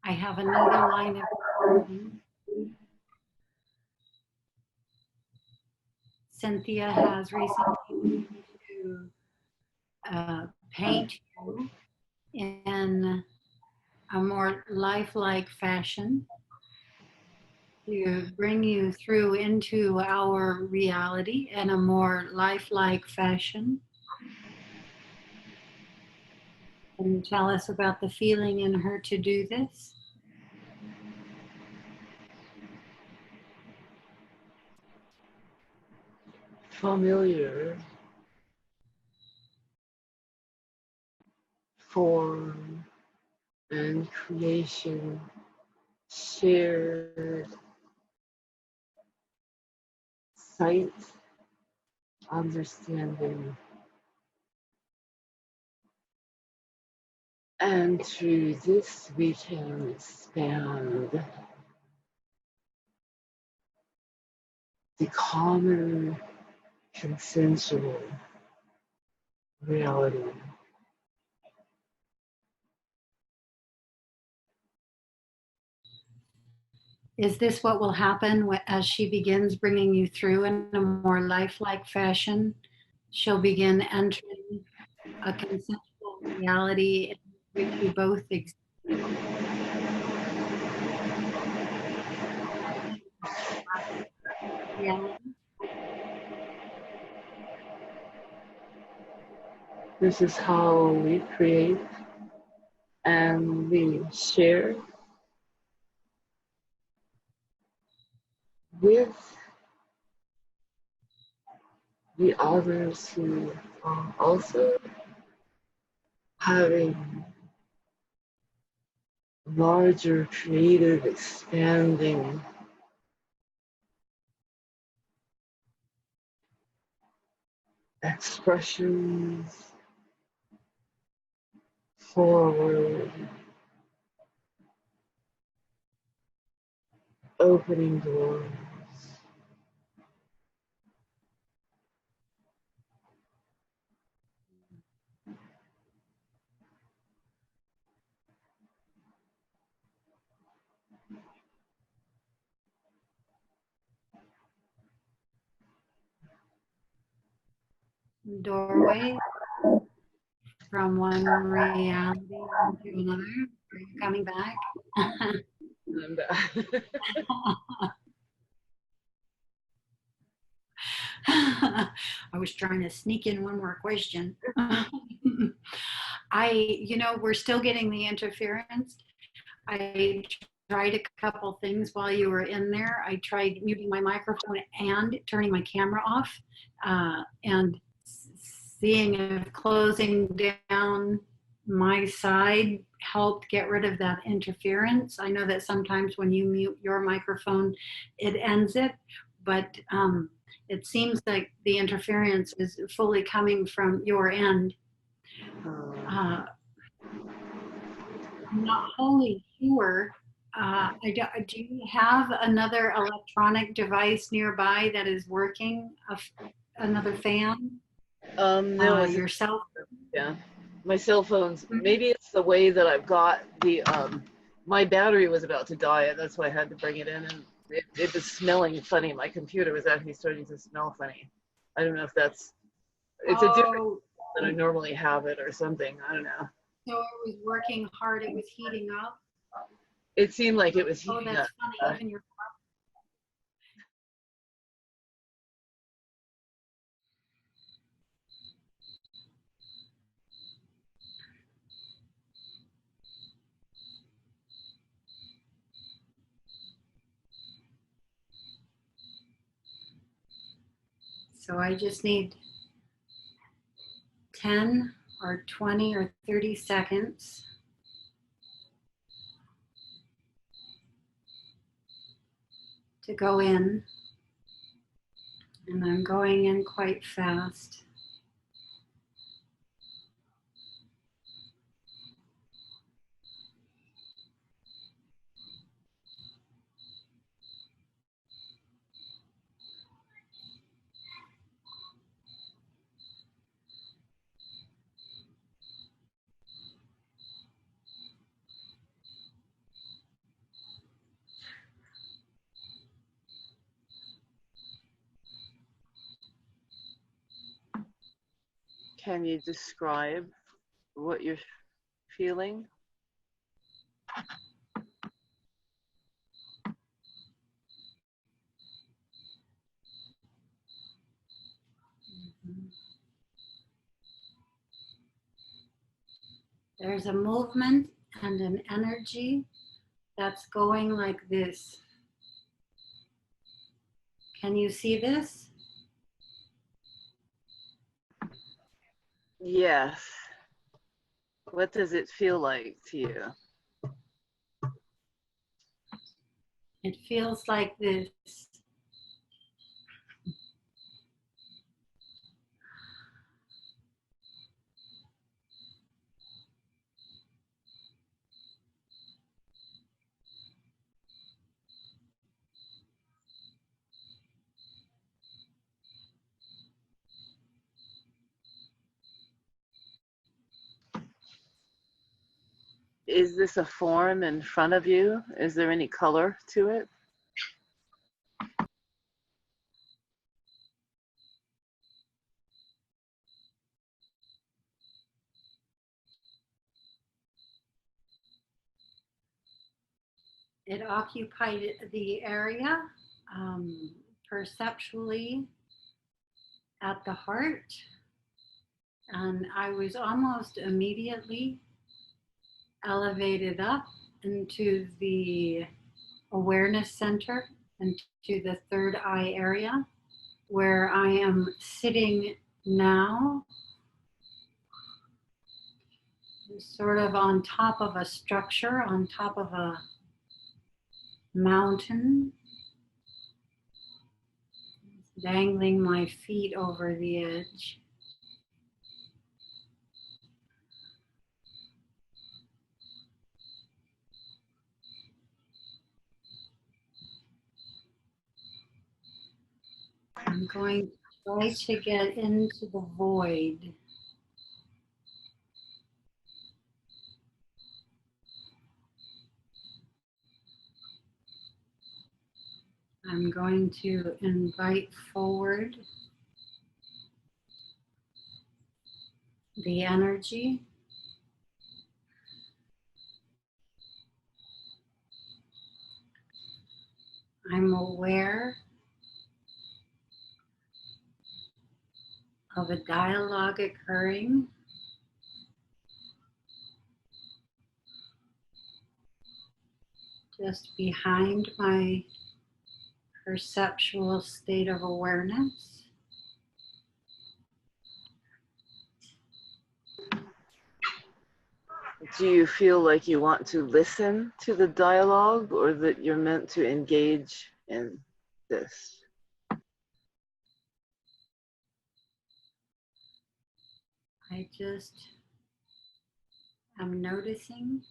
I have another line of recording. Cynthia has recently to paint you in a more lifelike fashion, to bring you through into our reality in a more lifelike fashion. Can you tell us about the feeling in her to do this? Familiar form and creation, shared sight, understanding, and through this we can expand the common consensual reality. Is this what will happen as she begins bringing you through in a more lifelike fashion? She'll begin entering a consensual reality in which you both exist. Reality. This is how we create and we share with the others who are also having larger creative expanding expressions forward, opening doors. Doorway from one reality into another. Are you coming back? And, I was trying to sneak in one more question. We're still getting the interference. I tried a couple things while you were in there. I tried muting my microphone and turning my camera off, and seeing if closing down my side helped get rid of that interference. I know that sometimes when you mute your microphone, it ends it, but it seems like the interference is fully coming from your end. I'm not wholly sure. Do you have another electronic device nearby that is working? Another fan? no, it's Your cell yeah. My cell phone's, maybe it's the way that I've got the, my battery was about to die, and that's why I had to bring it in, and it was smelling funny. My computer was actually starting to smell funny. I don't know if that's, it's a different than I normally have it or something. I don't know. So it was working hard, it was heating up? It seemed like it was Oh, heating that's up. funny. Even So I just need 10 or 20 or 30 seconds. To go in, and I'm going in quite fast. Can you describe what you're feeling? There's a movement and an energy that's going like this. Can you see this? Yes. What does it feel like to you? It feels like this. Is this a form in front of you? Is there any color to it? It occupied the area perceptually at the heart, and I was almost immediately elevated up into the awareness center, into the third eye area, where I am sitting now, sort of on top of a structure, on top of a mountain, dangling my feet over the edge. I'm going to try to get into the void. I'm going to invite forward the energy. I'm aware of a dialogue occurring. Just behind my perceptual state of awareness. Do you feel like you want to listen to the dialogue, or that you're meant to engage in this? I just am noticing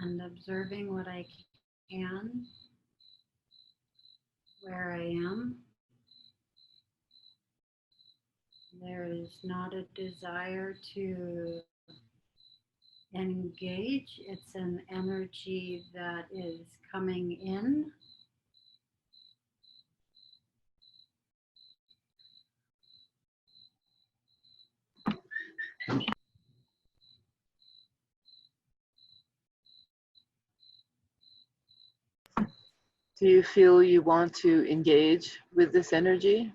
and observing what I can, where I am. There is not a desire to engage. It's an energy that is coming in. Do you feel you want to engage with this energy?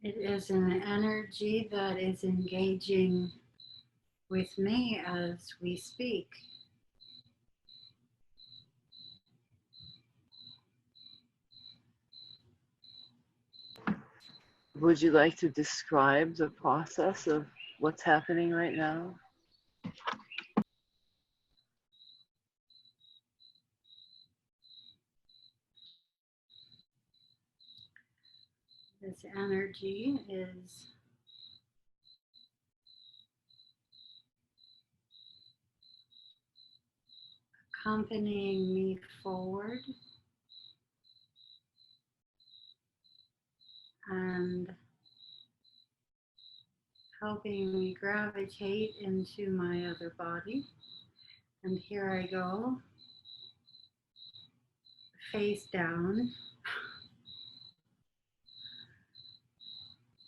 It is an energy that is engaging with me as we speak. Would you like to describe the process of what's happening right now? This energy is accompanying me forward and helping me gravitate into my other body. And here I go, face down.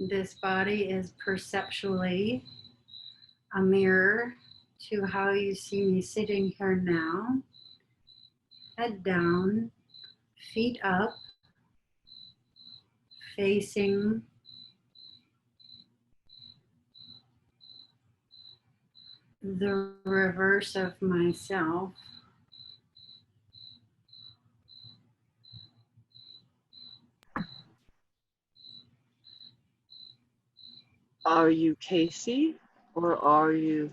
This body is perceptually a mirror to how you see me sitting here now. Head down, feet up, facing the reverse of myself. Are you Casey or are you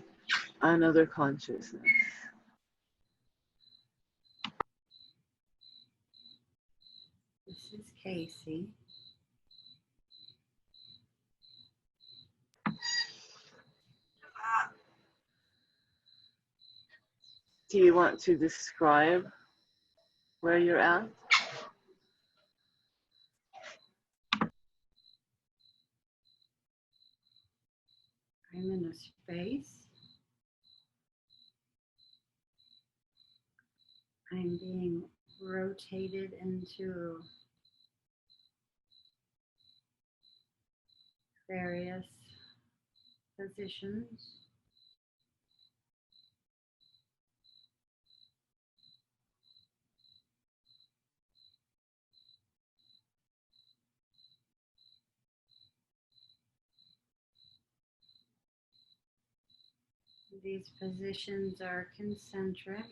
another consciousness? This is Casey. Do you want to describe where you're at? I'm in a space. I'm being rotated into various positions. These positions are concentric.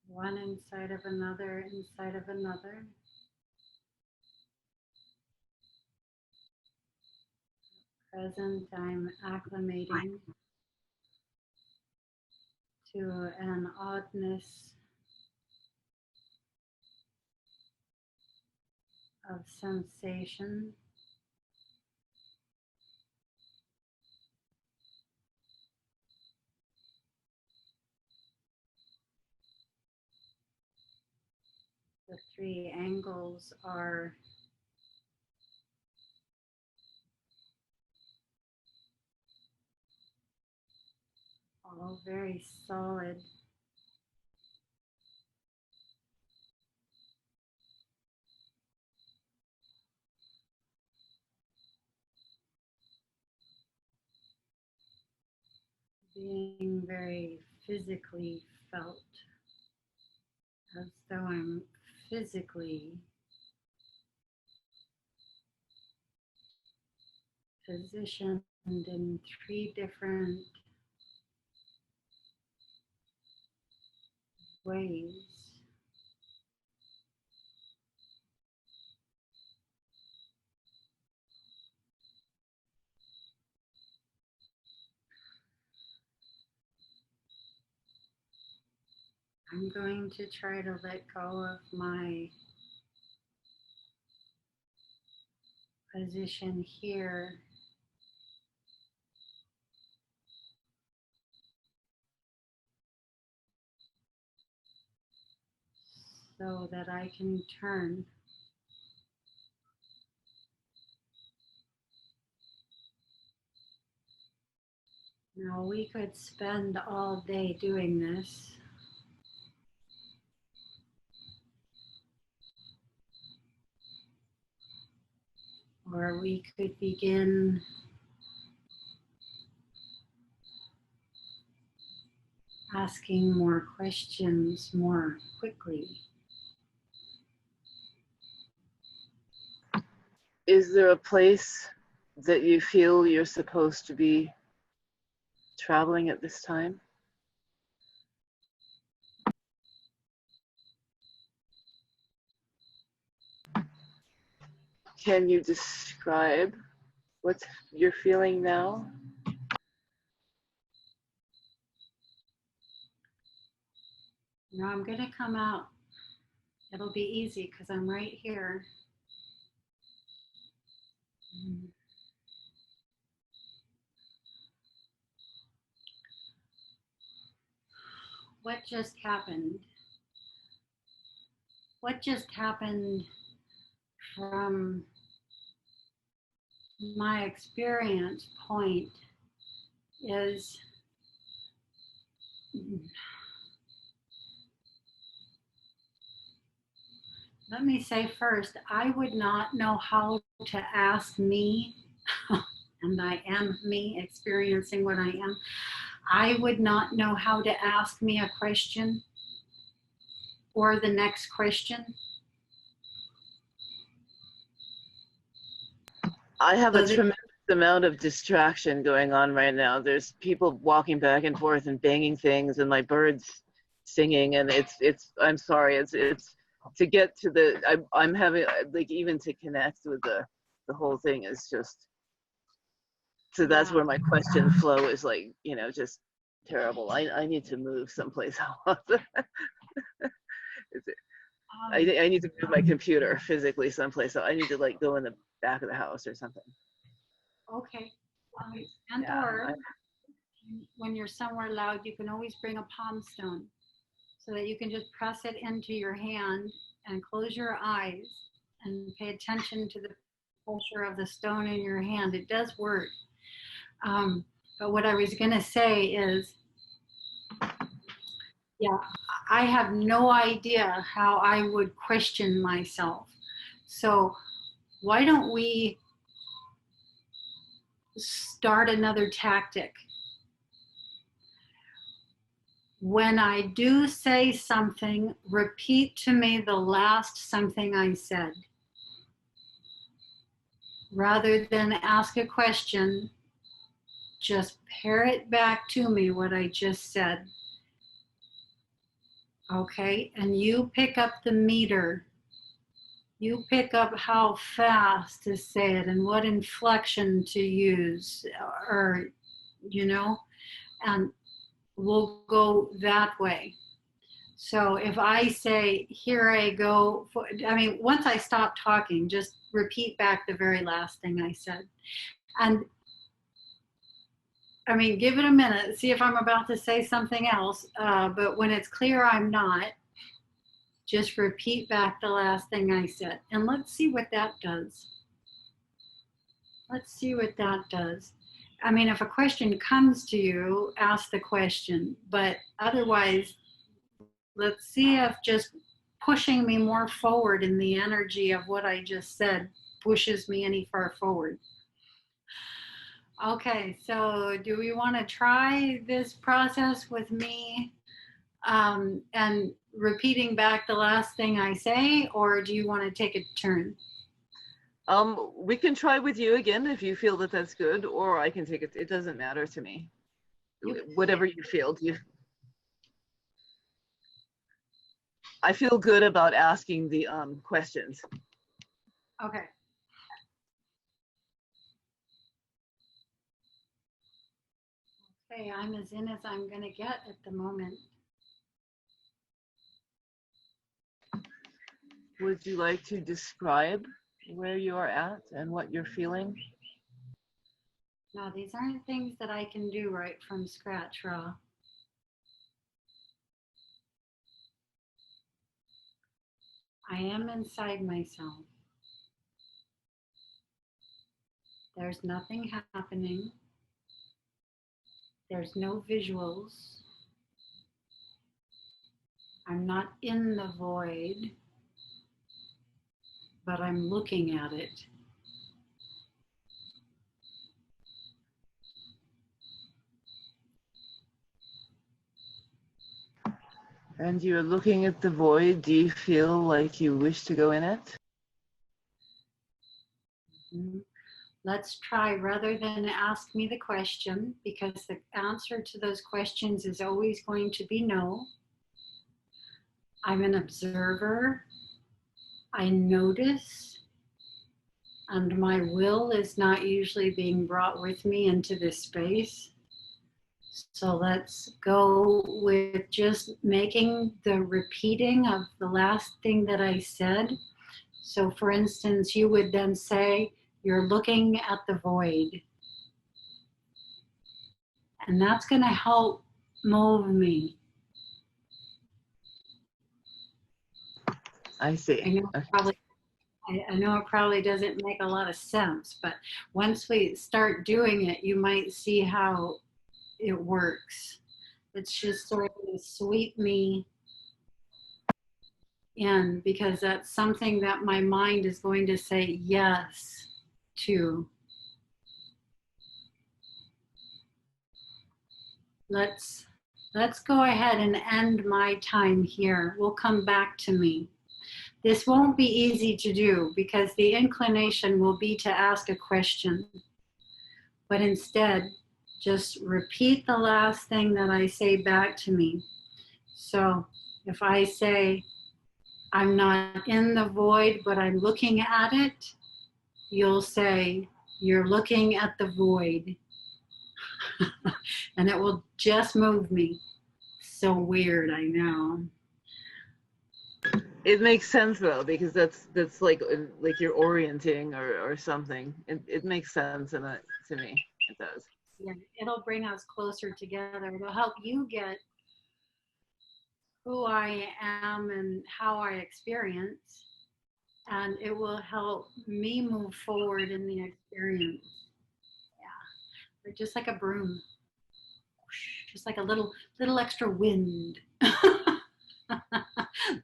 One inside of another, inside of another. Present, I'm acclimating to an oddness of sensation. The three angles are all very solid. Being very physically felt, as though I'm physically positioned in three different ways. I'm going to try to let go of my position here so that I can turn. Now we could spend all day doing this. Or we could begin asking more questions more quickly. Is there a place that you feel you're supposed to be traveling at this time? Can you describe what you're feeling now? Now I'm going to come out. It'll be easy because I'm right here. What just happened? What just happened from my experience point is let me say first, I would not know how to ask me, and I am me experiencing what I am. I would not know how to ask me a question or the next question. I have a tremendous amount of distraction going on right now. There's people walking back and forth and banging things, and my birds singing, and I'm sorry, it's to get to the, I'm having, like, even to connect with the whole thing is just, so that's where my question flow is, like, you know, just terrible. I need to move someplace else. I need to move my computer physically someplace. So I need to, like, go in the back of the house or something. Okay. And or when you're somewhere loud, you can always bring a palm stone so that you can just press it into your hand and close your eyes and pay attention to the pressure of the stone in your hand. It does work. But what I was going to say is, yeah, I have no idea how I would question myself. So why don't we start another tactic? When I do say something, repeat to me the last something I said. Rather than ask a question, just parrot back to me what I just said. Okay, and you pick up the meter. You pick up how fast to say it and what inflection to use, or, you know, and we'll go that way. So if I say, here I go, once I stop talking, just repeat back the very last thing I said. And give it a minute, see if I'm about to say something else. But when it's clear I'm not, just repeat back the last thing I said. And let's see what that does. Let's see what that does. If a question comes to you, ask the question. But otherwise, let's see if just pushing me more forward in the energy of what I just said pushes me any far forward. Okay, so do we want to try this process with me and repeating back the last thing I say, or do you want to take a turn? We can try with you again if you feel that that's good, or I can take it. It doesn't matter to me. Whatever you feel. I feel good about asking the questions. Okay. Okay, I'm as in as I'm going to get at the moment. Would you like to describe where you are at and what you're feeling? No, these aren't things that I can do right from scratch, Ra. I am inside myself. There's nothing happening. There's no visuals. I'm not in the void, but I'm looking at it. And you're looking at the void. Do you feel like you wish to go in it? Mm. Let's try, rather than ask me the question, because the answer to those questions is always going to be no. I'm an observer. I notice, and my will is not usually being brought with me into this space. So let's go with just making the repeating of the last thing that I said. So for instance, you would then say, you're looking at the void. And that's going to help move me. I see. I know I know it probably doesn't make a lot of sense, but once we start doing it, you might see how it works. It's just sort of sweep me in, because that's something that my mind is going to say yes to. Let's go ahead and end my time here. We'll come back to me. This won't be easy to do because the inclination will be to ask a question. But instead, just repeat the last thing that I say back to me. So if I say, I'm not in the void, but I'm looking at it, you'll say, you're looking at the void. And it will just move me. So weird, I know. It makes sense though, because that's like you're orienting or something. It makes sense, and to me it does. Yeah, it'll bring us closer together. It'll help you get who I am and how I experience, and it will help me move forward in the experience. Yeah, just like a broom, just like a little extra wind.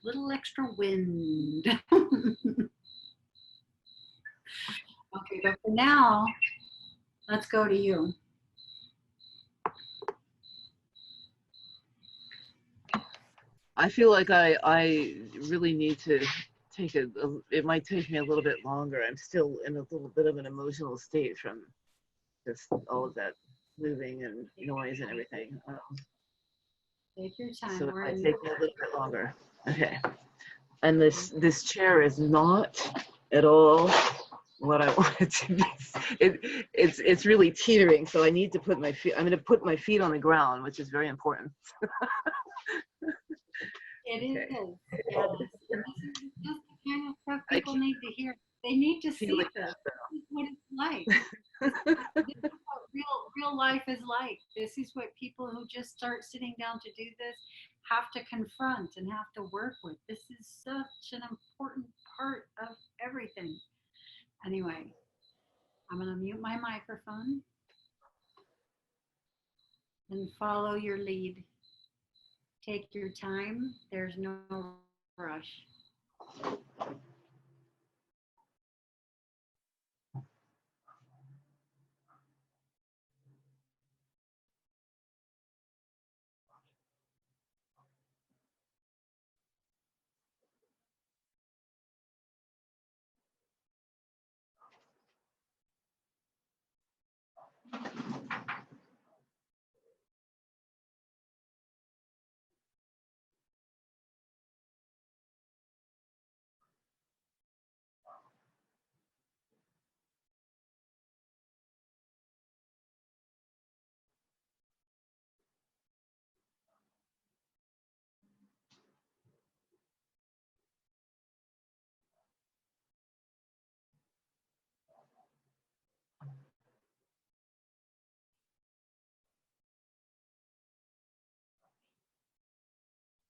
Little extra wind. Okay, but for now, let's go to you. I feel like I really need to take it might take me a little bit longer. I'm still in a little bit of an emotional state from just all of that moving and noise and everything. Take your time. So it might take me a little bit longer. Okay. And this chair is not at all what I want it to be. It's really teetering, so I need to put my feet. I'm going to put my feet on the ground, which is very important. It is. Yes. And this is just the kind of stuff people need to hear. They need to see this. This is what it's like. This is what real life is like. This is what people who just start sitting down to do this have to confront and have to work with. This is such an important part of everything. Anyway, I'm going to mute my microphone and follow your lead. Take your time. There's no rush.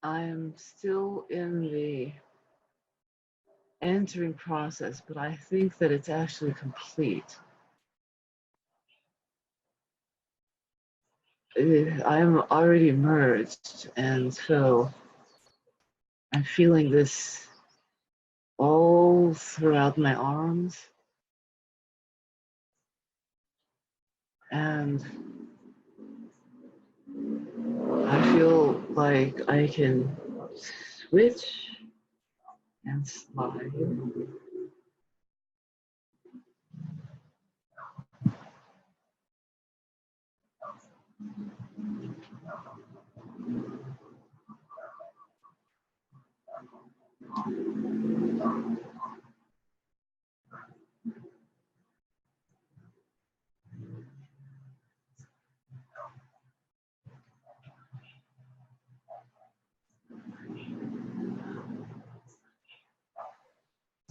I'm still in the entering process, but I think that it's actually complete. I'm already merged, and so I'm feeling this all throughout my arms, and I feel like I can switch and slide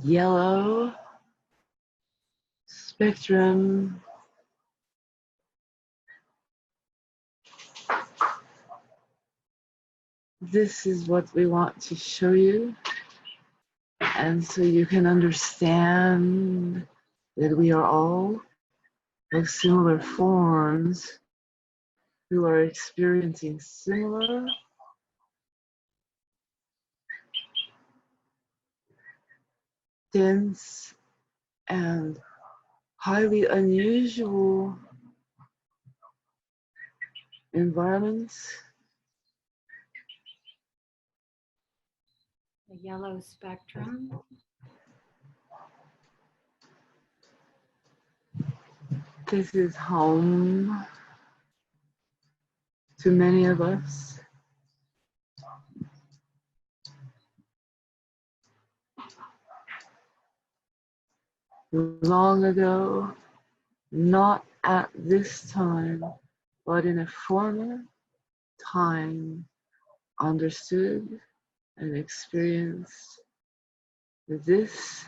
Yellow spectrum. This is what we want to show you. And so you can understand that we are all of similar forms who are experiencing similar dense and highly unusual environments. The yellow spectrum. This is home to many of us. Long ago, not at this time, but in a former time, understood and experienced that this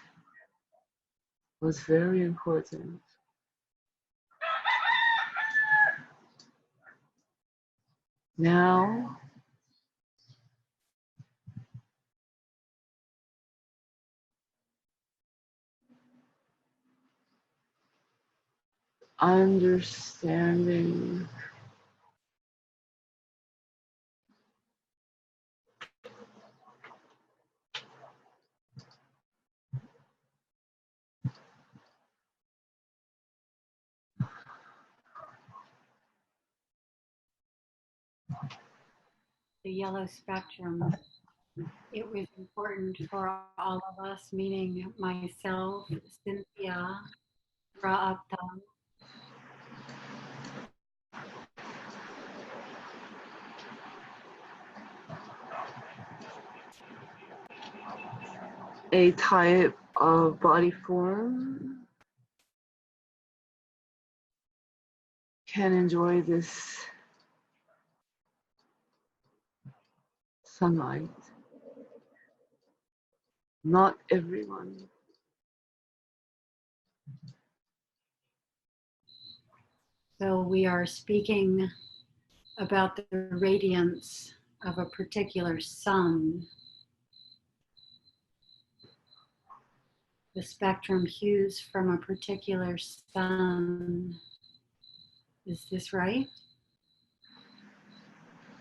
was very important. Now, understanding The yellow spectrum. It was important for all of us, meaning myself, Cynthia, Ra'apta, a type of body form can enjoy this sunlight. Not everyone. So we are speaking about the radiance of a particular sun. The spectrum hues from a particular sun. Is this right?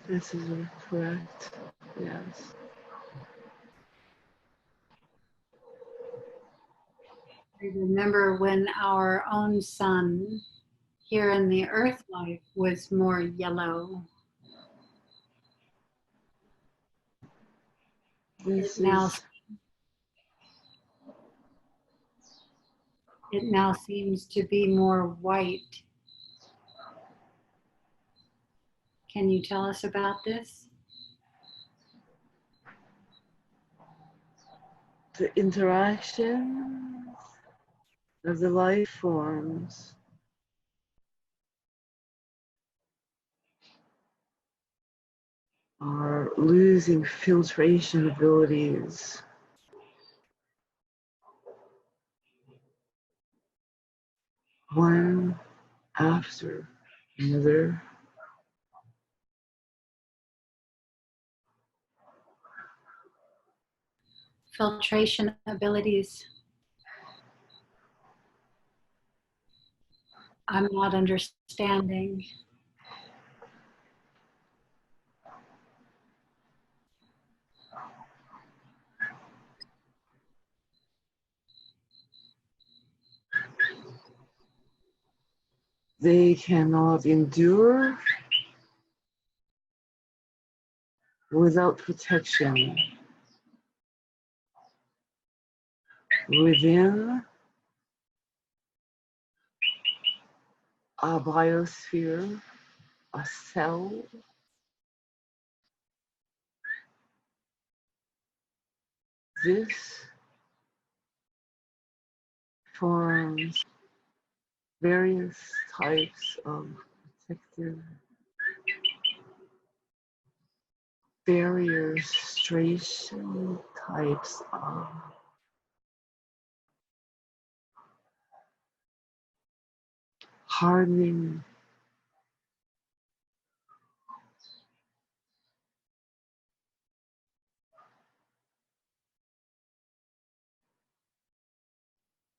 This is correct. Yes. I remember when our own sun here in the earth life was more yellow. This It now seems to be more white. Can you tell us about this? the interaction of the life forms are losing filtration abilities. One after another. Filtration abilities. I'm not understanding. They cannot endure without protection within a biosphere a cell. This forms various types of protective barriers, stration types of hardening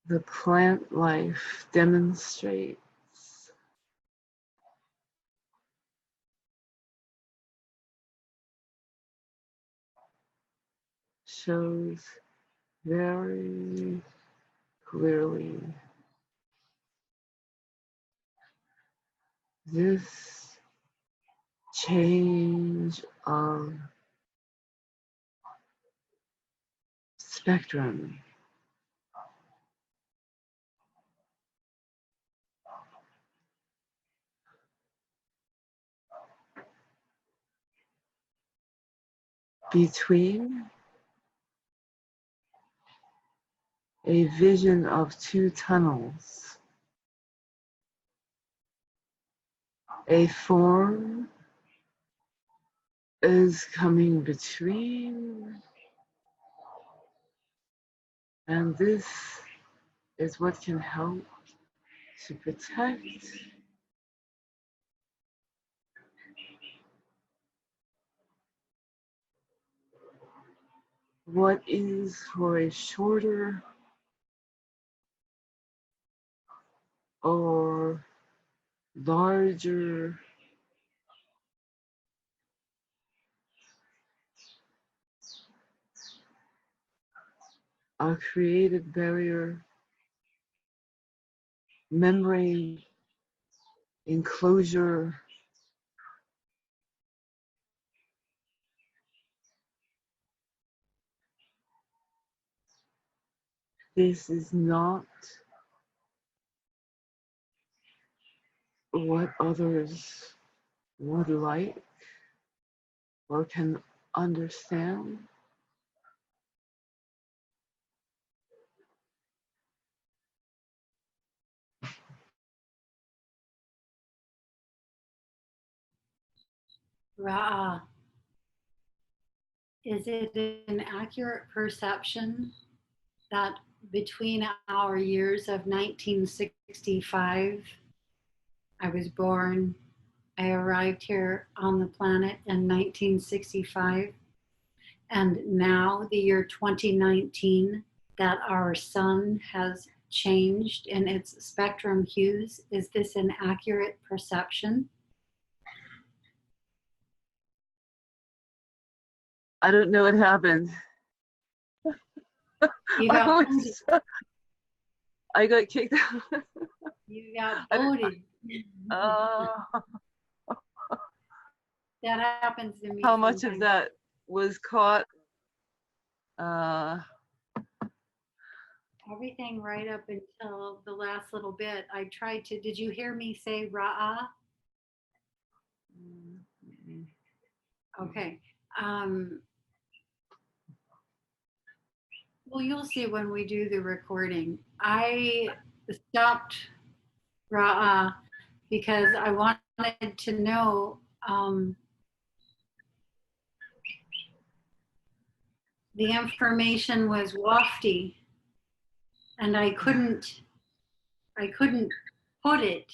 the plant life demonstrates shows very clearly this change of spectrum between a vision of two tunnels, a form is coming between, and this is what can help to protect what is for a shorter or larger a created barrier, membrane, enclosure. This is not what others would like or can understand. Ra'ah, is it an accurate perception that between our years of 1965, I was born, I arrived here on the planet in 1965, and now the year 2019, that our sun has changed in its spectrum hues? Is this an accurate perception? I don't know what happened. You got booted. I got kicked out. You got booted. That happens to me. How much sometimes. of that was caught? Everything right up until the last little bit. I tried to. Did you hear me say Ra'ah? Okay. Well, you'll see when we do the recording. I stopped Ra'ah because I wanted to know the information was wafty, and I couldn't put it.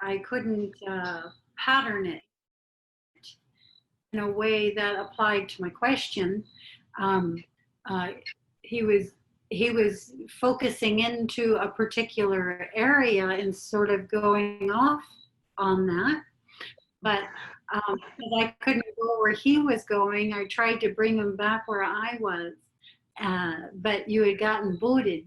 I couldn't pattern it in a way that applied to my question. Uh, he was focusing into a particular area and sort of going off on that, but because I couldn't go where he was going, I tried to bring him back where I was, but you had gotten booted.